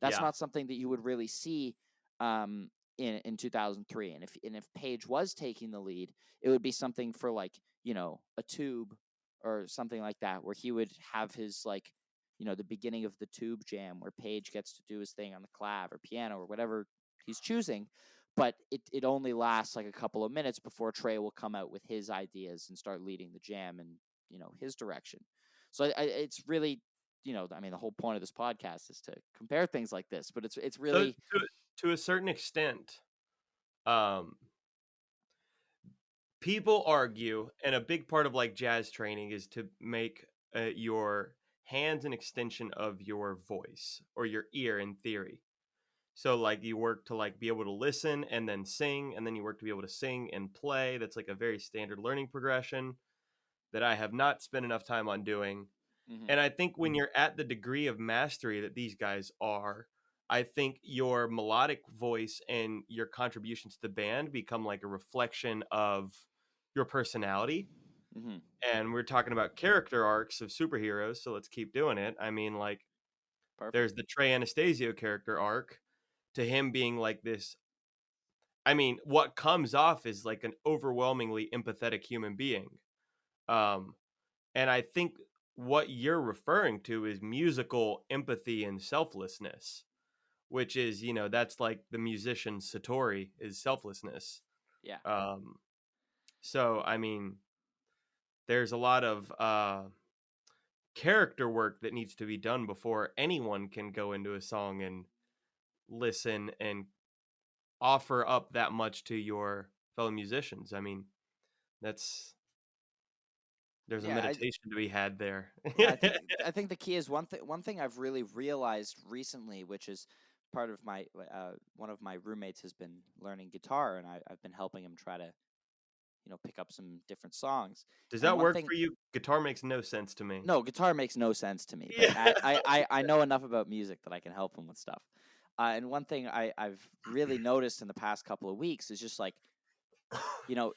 Speaker 1: That's
Speaker 2: Yeah.
Speaker 1: not something that you would really see um, in 2003. And if Page was taking the lead, it would be something for like a tube or something like that, where he would have his like the beginning of the tube jam where Page gets to do his thing on the clav or piano or whatever he's choosing, but it only lasts like a couple of minutes before Trey will come out with his ideas and start leading the jam in his direction. So it's really I mean the whole point of this podcast is to compare things like this, but it's
Speaker 2: So
Speaker 1: really
Speaker 2: to a certain extent, um, people argue, and a big part of like jazz training is to make your hands an extension of your voice or your ear in theory. So like you work to like be able to listen and then sing, and then you work to be able to sing and play. That's like a very standard learning progression that I have not spent enough time on doing.
Speaker 1: Hmm.
Speaker 2: And I think when you're at the degree of mastery that these guys are, I think your melodic voice and your contributions to the band become like a reflection of your personality.
Speaker 1: Hmm.
Speaker 2: And we're talking about character arcs of superheroes, so let's keep doing it. I mean, like,
Speaker 1: Perfect.
Speaker 2: there's the Trey Anastasio character arc to him being like this. I mean, what comes off is like an overwhelmingly empathetic human being. Um, And I think what you're referring to is musical empathy and selflessness, which is, that's like the musician Satori is selflessness.
Speaker 1: Yeah.
Speaker 2: Um, so, I mean, there's a lot of character work that needs to be done before anyone can go into a song and listen and offer up that much to your fellow musicians. I mean, that's there's a
Speaker 1: Yeah.
Speaker 2: meditation to be had there.
Speaker 1: Yeah, I think the key is one thing I've really realized recently, which is part of my one of my roommates has been learning guitar, and I've been helping him try to pick up some different songs.
Speaker 2: Does
Speaker 1: And
Speaker 2: that
Speaker 1: one
Speaker 2: work
Speaker 1: thing,
Speaker 2: for you? Guitar makes no sense to me.
Speaker 1: no, guitar makes no sense to me, but
Speaker 2: Yeah.
Speaker 1: I know enough about music that I can help him with stuff. And one thing I've really noticed in the past couple of weeks is just like you know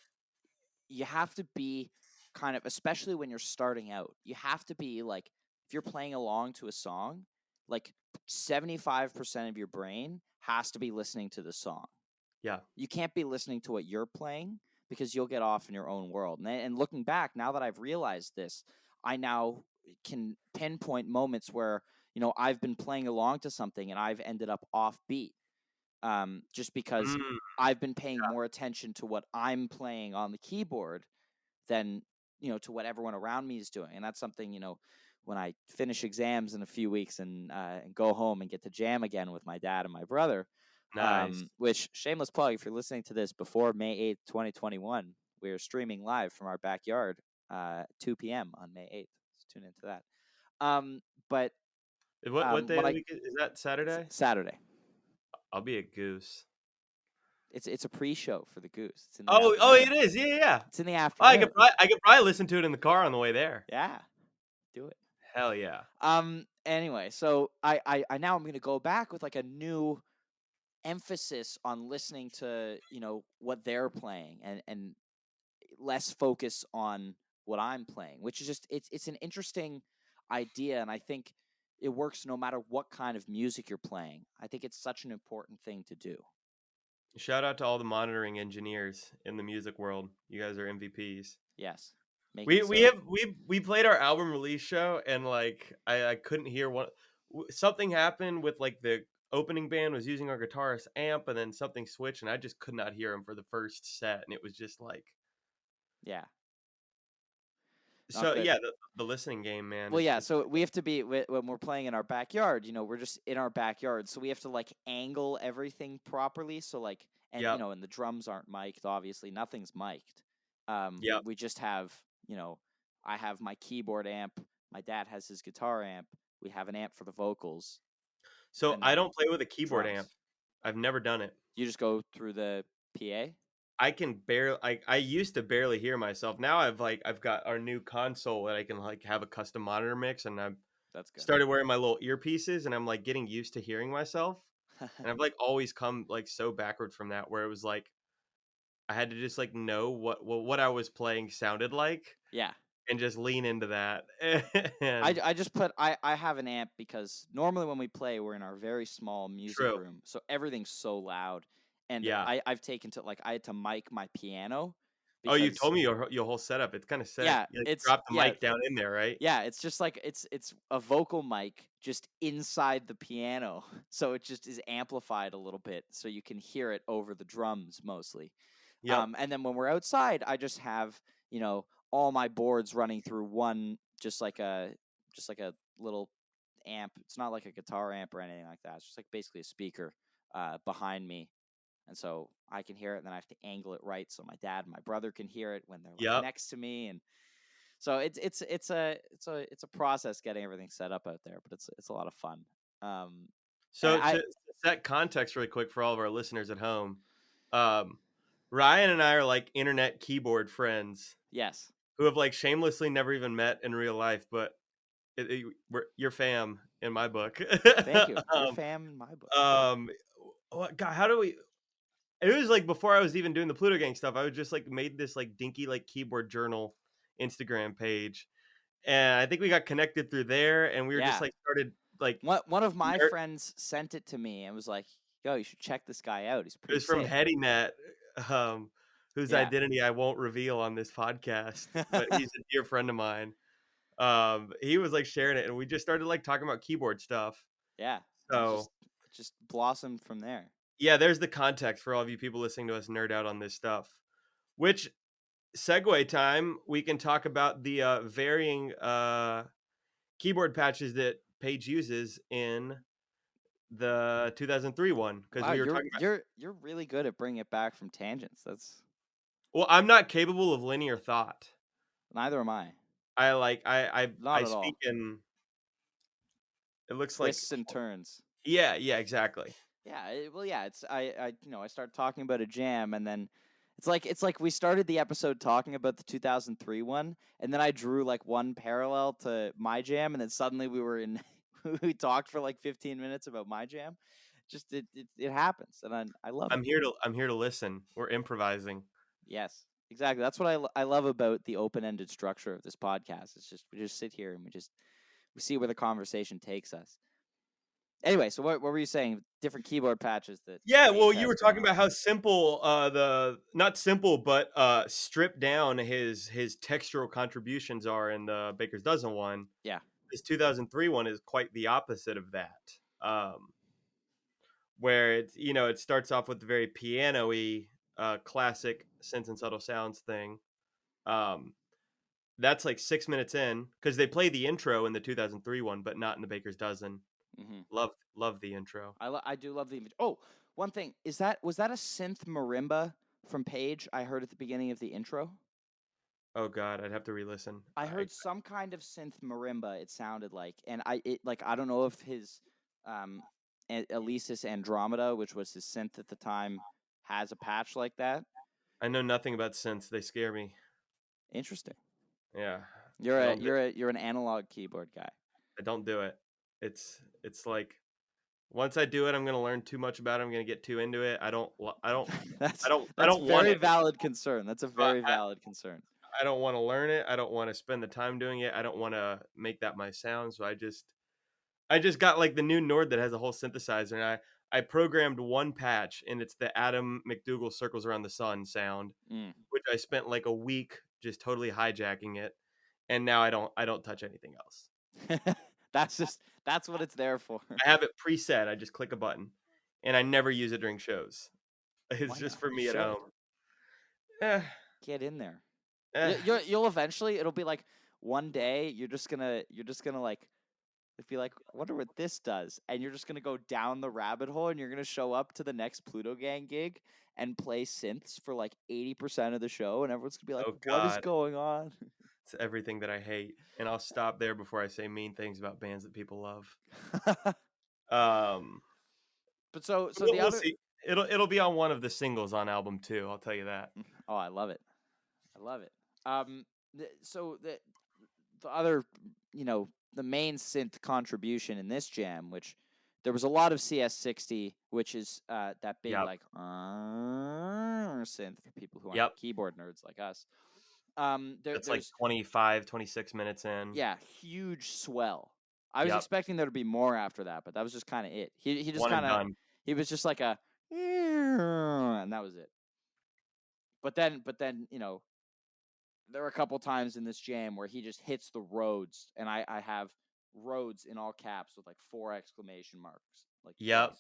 Speaker 1: you have to be kind of, especially when you're starting out, you have to be like, if you're playing along to a song, like 75% of your brain has to be listening to the song.
Speaker 2: Yeah.
Speaker 1: You can't be listening to what you're playing because you'll get off in your own world. And looking back, now that I've realized this, I now can pinpoint moments where, I've been playing along to something and I've ended up off beat, just because
Speaker 2: Mm,
Speaker 1: I've been paying more attention to what I'm playing on the keyboard than to what everyone around me is doing. And that's something, when I finish exams in a few weeks and go home and get to jam again with my dad and my brother,
Speaker 2: nice.
Speaker 1: which, shameless plug, if you're listening to this before May 8th, 2021, we are streaming live from our backyard 2 p.m. on May 8th. So tune into that. But
Speaker 2: What day
Speaker 1: when
Speaker 2: of the
Speaker 1: I
Speaker 2: week is that?
Speaker 1: It's
Speaker 2: Saturday?
Speaker 1: Saturday.
Speaker 2: I'll be a goose.
Speaker 1: It's a pre-show for the Goose. It's in the
Speaker 2: Oh,
Speaker 1: afternoon.
Speaker 2: it is. Yeah, yeah.
Speaker 1: It's in the
Speaker 2: Oh,
Speaker 1: afternoon.
Speaker 2: I could probably listen to it in the car on the way there.
Speaker 1: Yeah, do it.
Speaker 2: Hell yeah.
Speaker 1: Anyway, so I now I'm gonna go back with like a new emphasis on listening to what they're playing and less focus on what I'm playing, which is just it's an interesting idea, and I think it works no matter what kind of music you're playing. I think it's such an important thing to do.
Speaker 2: Shout out to all the monitoring engineers in the music world. You guys are MVPs.
Speaker 1: Yes, make
Speaker 2: We
Speaker 1: it
Speaker 2: we
Speaker 1: so.
Speaker 2: have we played our album release show, and like I couldn't hear one. Something happened with like the opening band was using our guitarist amp, and then something switched, and I just could not hear him for the first set, and it was just like,
Speaker 1: Yeah, not
Speaker 2: so
Speaker 1: good.
Speaker 2: yeah, the listening game, man,
Speaker 1: Well,
Speaker 2: is
Speaker 1: yeah.
Speaker 2: just
Speaker 1: So we have to be when we're playing in our backyard. We're just in our backyard, so we have to like angle everything properly. So like, and
Speaker 2: yep,
Speaker 1: and the drums aren't mic'd. Obviously, nothing's mic'd.
Speaker 2: yep.
Speaker 1: We just have I have my keyboard amp. My dad has his guitar amp. We have an amp for the vocals,
Speaker 2: So
Speaker 1: and
Speaker 2: I
Speaker 1: then
Speaker 2: don't play with a keyboard amp.
Speaker 1: drums.
Speaker 2: I've never done it.
Speaker 1: You just go through the PA.
Speaker 2: I can barely. I used to barely hear myself. Now I've got our new console that I can like have a custom monitor mix, and I've
Speaker 1: That's good.
Speaker 2: started wearing my little earpieces, and I'm like getting used to hearing myself. And I've like always come like so backwards from that, where it was like I had to just like know what I was playing sounded like,
Speaker 1: Yeah.
Speaker 2: and just lean into that.
Speaker 1: I,
Speaker 2: And
Speaker 1: I just put I have an amp because normally when we play we're in our very small music
Speaker 2: true,
Speaker 1: room, so everything's so loud, and
Speaker 2: yeah.
Speaker 1: I've taken to, like, I had to mic my piano
Speaker 2: Oh, you
Speaker 1: because,
Speaker 2: told me your whole setup. It's kind of set.
Speaker 1: yeah,
Speaker 2: You like
Speaker 1: it's
Speaker 2: drop the
Speaker 1: yeah
Speaker 2: mic down in there, right?
Speaker 1: yeah it's just like it's a vocal mic just inside the piano, so it just is amplified a little bit so you can hear it over the drums mostly.
Speaker 2: Yep.
Speaker 1: And then when we're outside, I just have all my boards running through one, just like a little amp. It's not like a guitar amp or anything like that. It's just like basically a speaker behind me, and so I can hear it, and then I have to angle it right so my dad and my brother can hear it when they're like
Speaker 2: Yep.
Speaker 1: next to me, and so it's a process getting everything set up out there, but it's a lot of fun. And
Speaker 2: So to set context really quick for all of our listeners at home, um, Ryan and I are like internet keyboard friends
Speaker 1: yes,
Speaker 2: who have like shamelessly never even met in real life, but you're fam in my book.
Speaker 1: thank you. You're
Speaker 2: um,
Speaker 1: fam in my book.
Speaker 2: um, God, how do we? It was like before I was even doing the Pluto Gang stuff. I was just like made this like dinky like keyboard journal Instagram page, and I think we got connected through there, and we were just
Speaker 1: Yeah.
Speaker 2: like started like
Speaker 1: One of my
Speaker 2: nerd.
Speaker 1: friends sent it to me and was like, "Yo, you should check this guy out. He's
Speaker 2: It
Speaker 1: pretty
Speaker 2: was from
Speaker 1: sick."
Speaker 2: HeadyNet, whose
Speaker 1: Yeah.
Speaker 2: identity I won't reveal on this podcast, but he's a dear friend of mine. He was like sharing it, and we just started like talking about keyboard stuff.
Speaker 1: Yeah. And
Speaker 2: So
Speaker 1: it just blossomed from there.
Speaker 2: yeah, there's the context for all of you people listening to us nerd out on this stuff. Which segue time, we can talk about the varying keyboard patches that Paige uses in the 2003 one because
Speaker 1: Wow,
Speaker 2: we were talking about.
Speaker 1: you're really good at bringing it back from tangents. That's
Speaker 2: Well, I'm not capable of linear thought.
Speaker 1: neither am I.
Speaker 2: I like
Speaker 1: Not
Speaker 2: I
Speaker 1: at
Speaker 2: speak
Speaker 1: all.
Speaker 2: in. It looks like
Speaker 1: Twists and turns.
Speaker 2: yeah, exactly.
Speaker 1: Yeah, well, yeah. It's I start talking about a jam, and then it's like we started the episode talking about the 2003 one, and then I drew like one parallel to my jam, and then suddenly we were in. We talked for like 15 minutes about my jam. Just it happens, and I love it.
Speaker 2: I'm here to listen. We're improvising.
Speaker 1: Yes, exactly. That's what I love about the open ended structure of this podcast. It's just we just sit here and we see where the conversation takes us. Anyway, so what were you saying? Different keyboard patches that
Speaker 2: Yeah, well,
Speaker 1: Paige
Speaker 2: you
Speaker 1: has
Speaker 2: were
Speaker 1: going
Speaker 2: talking
Speaker 1: on.
Speaker 2: about how simple the not simple, but stripped down his textural contributions are in the Baker's Dozen one.
Speaker 1: Yeah.
Speaker 2: This 2003 one is quite the opposite of that. Where it starts off with the very piano-y classic Sense and Subtle Sounds thing. That's like 6 minutes in because they play the intro in the 2003 one, but not in the Baker's Dozen.
Speaker 1: Mm-hmm.
Speaker 2: Love the intro.
Speaker 1: I do love the image. Oh, one thing was that a synth marimba from Paige? I heard at the beginning of the intro.
Speaker 2: Oh God, I'd have to re-listen.
Speaker 1: I heard some kind of synth marimba. It sounded like, and I don't know if his Alesis Andromeda, which was his synth at the time, has a patch like that.
Speaker 2: I know nothing about synths. They scare me.
Speaker 1: Interesting.
Speaker 2: Yeah,
Speaker 1: You're an analog keyboard guy.
Speaker 2: I don't do it. It's like once I do it, I'm gonna learn too much about it. I'm gonna get too into it. I don't
Speaker 1: That's
Speaker 2: I don't want
Speaker 1: very
Speaker 2: it.
Speaker 1: valid concern. That's a
Speaker 2: But
Speaker 1: very valid concern.
Speaker 2: I don't want to learn it. I don't want to spend the time doing it. I don't want to make that my sound. So I just got like the new Nord that has a whole synthesizer, and I programmed one patch, and it's the Adam McDougall Circles Around the Sun sound,
Speaker 1: Mm.
Speaker 2: which I spent like a week just totally hijacking it, and now I don't touch anything else.
Speaker 1: That's what it's there for.
Speaker 2: I have it preset. I just click a button, and I never use it during shows. It's
Speaker 1: Why
Speaker 2: just
Speaker 1: not?
Speaker 2: for
Speaker 1: You
Speaker 2: me at
Speaker 1: should.
Speaker 2: home. Eh,
Speaker 1: Get in there.
Speaker 2: eh.
Speaker 1: You'll eventually. It'll be like one day you're just gonna like be like, I wonder what this does, and you're just gonna go down the rabbit hole, and you're gonna show up to the next Pluto Gang gig and play synths for like 80% of the show, and everyone's gonna be like,
Speaker 2: Oh
Speaker 1: what is
Speaker 2: God,
Speaker 1: going on?
Speaker 2: it's everything that I hate, and I'll stop there before I say mean things about bands that people love. Um,
Speaker 1: But so the
Speaker 2: we'll
Speaker 1: other.
Speaker 2: see. It'll be on one of the singles on album 2. I'll tell you that.
Speaker 1: Oh, I love it. I love it. So the other, the main synth contribution in this jam, which there was a lot of CS60, which is that big
Speaker 2: Yep.
Speaker 1: like synth for people who aren't
Speaker 2: Yep.
Speaker 1: keyboard nerds like us.
Speaker 2: It's like
Speaker 1: There's
Speaker 2: 25, 26 minutes in.
Speaker 1: yeah, huge swell. I was
Speaker 2: Yep.
Speaker 1: expecting there to be more after that, but that was just kind of it. He just
Speaker 2: One and
Speaker 1: kind of
Speaker 2: done.
Speaker 1: he was just like a and that was it. But then there were a couple times in this jam where he just hits the roads, and I have roads in all caps with like 4 exclamation marks. Like
Speaker 2: Yep.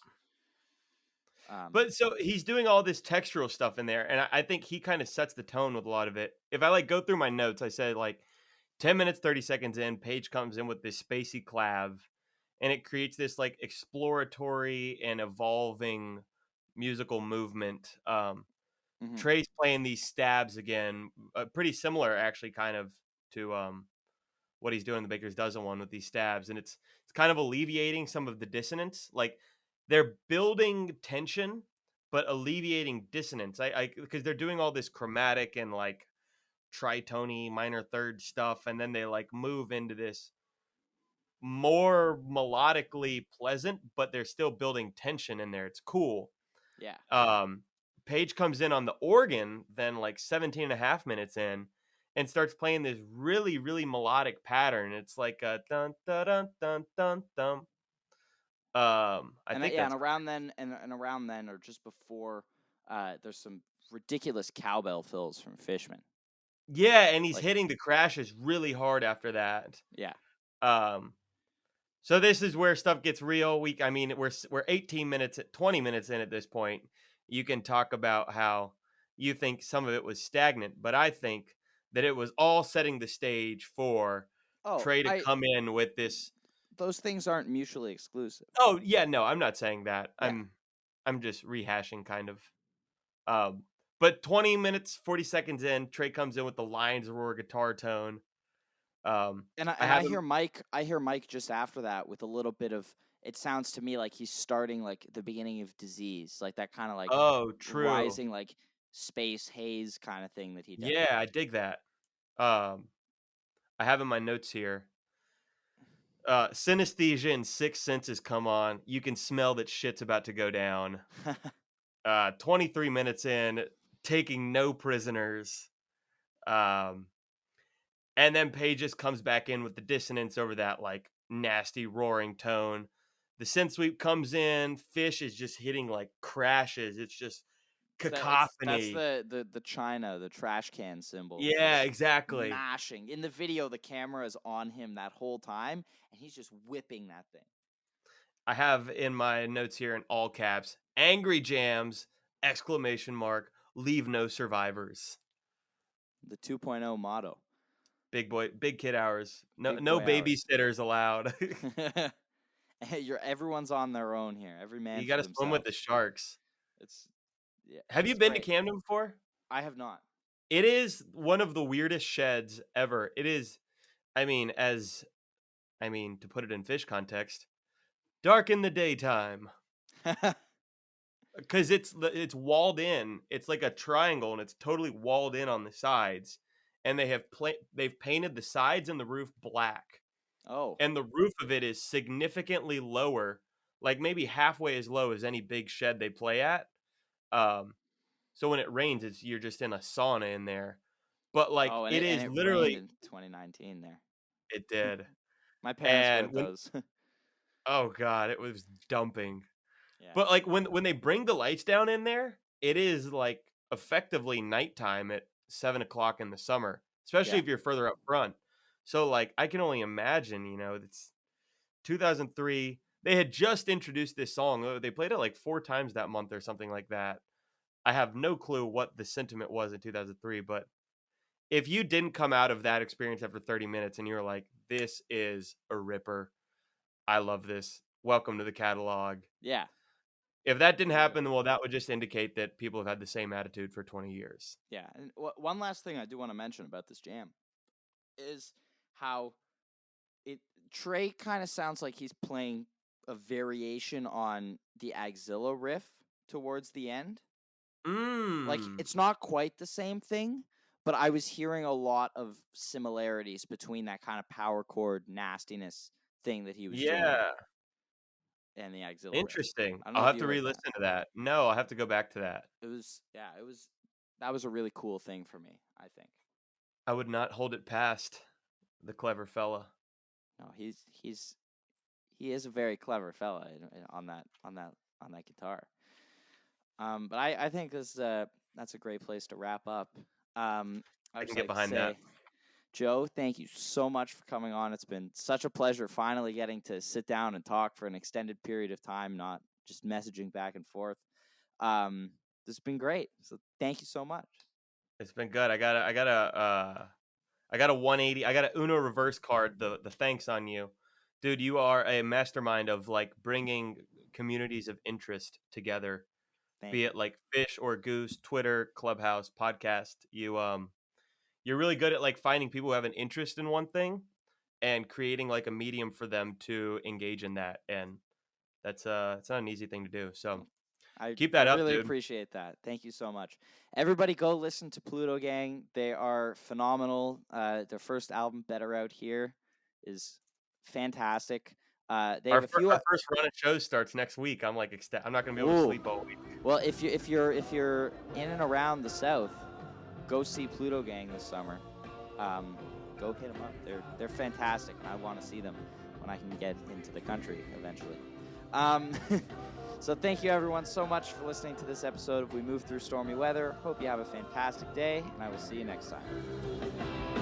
Speaker 1: yes.
Speaker 2: But so he's doing all this textural stuff in there, and I think he kind of sets the tone with a lot of it. If I like go through my notes, I said like 10 minutes, 30 seconds in, Paige comes in with this spacey clav, and it creates this like exploratory and evolving musical movement.
Speaker 1: Hmm.
Speaker 2: Trey's playing these stabs again, pretty similar actually, kind of to what he's doing in the Baker's Dozen one with these stabs, and it's kind of alleviating some of the dissonance. Like they're building tension, but alleviating dissonance. I because they're doing all this chromatic and like tritone minor third stuff, and then they like move into this more melodically pleasant, but they're still building tension in there. It's cool.
Speaker 1: Yeah.
Speaker 2: Um, Page comes in on the organ, then like 17 and a half minutes in, and starts playing this really, really melodic pattern. It's like a dun dun dun dun dun dun. I
Speaker 1: And
Speaker 2: think
Speaker 1: yeah, and
Speaker 2: that's
Speaker 1: around then, and around then, or just before, there's some ridiculous cowbell fills from Fishman.
Speaker 2: yeah, and he's
Speaker 1: Like,
Speaker 2: hitting the crashes really hard after that.
Speaker 1: yeah.
Speaker 2: Um, so this is where stuff gets real. I mean, we're 20 minutes in at this point. You can talk about how you think some of it was stagnant, but I think that it was all setting the stage for
Speaker 1: Oh,
Speaker 2: Trey to come in with this.
Speaker 1: those things aren't mutually exclusive.
Speaker 2: Oh yeah, no, I'm not saying that.
Speaker 1: Yeah.
Speaker 2: I'm just rehashing kind of. Um, but 20 minutes, 40 seconds in, Trey comes in with the Lions Roar guitar tone. I
Speaker 1: I
Speaker 2: have him.
Speaker 1: hear Mike just after that with a little bit of, it sounds to me like he's starting like the beginning of Disease, like that kind of like
Speaker 2: Oh, true.
Speaker 1: rising like space haze kind of thing that he does.
Speaker 2: Yeah, I dig that. Um, I have in my notes here. Synesthesia and six senses come on. You can smell that shit's about to go down. 23 minutes in, taking no prisoners. Um, and then Page just comes back in with the dissonance over that like nasty roaring tone. The synth sweep comes in. Fish is just hitting like crashes. It's just
Speaker 1: That's
Speaker 2: cacophony.
Speaker 1: the China, the trash can symbol,
Speaker 2: Yeah,
Speaker 1: just
Speaker 2: exactly.
Speaker 1: mashing. In the video, the camera is on him that whole time, and he's just whipping that thing.
Speaker 2: I have in my notes here in all caps, angry jams, exclamation mark, leave no survivors.
Speaker 1: The 2.0 motto.
Speaker 2: Big kid hours.
Speaker 1: Big
Speaker 2: No
Speaker 1: boy hours.
Speaker 2: babysitters allowed.
Speaker 1: Everyone's on their own here. Every man
Speaker 2: You
Speaker 1: for
Speaker 2: got to swim with
Speaker 1: themselves.
Speaker 2: the sharks.
Speaker 1: It's Yeah,
Speaker 2: Have you
Speaker 1: it's
Speaker 2: been to
Speaker 1: great.
Speaker 2: Camden before?
Speaker 1: I have not.
Speaker 2: It is one of the weirdest sheds ever. It is, to put it in fish context, dark in the daytime. Because it's walled in. It's like a triangle, and it's totally walled in on the sides. And they've painted the sides and the roof black.
Speaker 1: Oh,
Speaker 2: And the roof of it is significantly lower, like maybe halfway as low as any big shed they play at. Um, so when it rains, you're just in a sauna in there. But like
Speaker 1: and
Speaker 2: it
Speaker 1: it
Speaker 2: is
Speaker 1: rained
Speaker 2: literally
Speaker 1: in 2019 there.
Speaker 2: it did.
Speaker 1: My parents were
Speaker 2: And
Speaker 1: at
Speaker 2: when
Speaker 1: those.
Speaker 2: oh god, it was dumping.
Speaker 1: Yeah,
Speaker 2: But like when they bring the lights down in there, it is like effectively nighttime at 7 o'clock in the summer, especially
Speaker 1: yeah,
Speaker 2: if you're further up front. So like I can only imagine, it's 2003. They had just introduced this song. They played it like 4 times that month or something like that. I have no clue what the sentiment was in 2003, but if you didn't come out of that experience after 30 minutes and you're like, this is a ripper, I love this, welcome to the catalog.
Speaker 1: yeah.
Speaker 2: If that didn't
Speaker 1: For sure.
Speaker 2: happen, well, that would just indicate that people have had the same attitude for 20 years.
Speaker 1: Yeah, and one last thing I do want to mention about this jam is how it Trey kind of sounds like he's playing a variation on the Axilla riff towards the end. Like
Speaker 2: Mmm.
Speaker 1: it's not quite the same thing, but I was hearing a lot of similarities between that kind of power chord nastiness thing that he was doing
Speaker 2: Yeah.
Speaker 1: and the Axilla riff.
Speaker 2: Interesting.
Speaker 1: I don't know
Speaker 2: I'll
Speaker 1: if
Speaker 2: have
Speaker 1: you
Speaker 2: to
Speaker 1: heard that.
Speaker 2: re-listen to that. No, I'll have to go back to that.
Speaker 1: It was that was a really cool thing for me, I think.
Speaker 2: I would not hold it past the clever fella.
Speaker 1: No, he is a very clever fella on that guitar. But I think that's a great place to wrap up. I
Speaker 2: I
Speaker 1: would
Speaker 2: can
Speaker 1: just
Speaker 2: get
Speaker 1: like to
Speaker 2: behind that.
Speaker 1: say, Joe, thank you so much for coming on. It's been such a pleasure finally getting to sit down and talk for an extended period of time, not just messaging back and forth. This has been great. So thank you so much.
Speaker 2: It's been good. I got a 180. I got a Uno reverse card. The thanks on you, dude. You are a mastermind of like bringing communities of interest together.
Speaker 1: Thank
Speaker 2: be
Speaker 1: you.
Speaker 2: it like Fish or Goose, Twitter, Clubhouse, podcast. You're really good at like finding people who have an interest in one thing and creating like a medium for them to engage in that. And it's not an easy thing to do. So keep
Speaker 1: I
Speaker 2: that up,
Speaker 1: really
Speaker 2: dude.
Speaker 1: appreciate that. Thank you so much. Everybody go listen to Pluto Gang. They are phenomenal. Their first album, Better Out Here, is fantastic. They have a few
Speaker 2: Our first run of shows starts next week. I'm like, I'm not gonna be able to
Speaker 1: Ooh.
Speaker 2: sleep all week.
Speaker 1: Well, if you're in and around the South, go see Pluto Gang this summer. Go hit them up. They're fantastic, and I want to see them when I can get into the country eventually. So thank you everyone so much for listening to this episode of We Move Through Stormy Weather. Hope you have a fantastic day, and I will see you next time.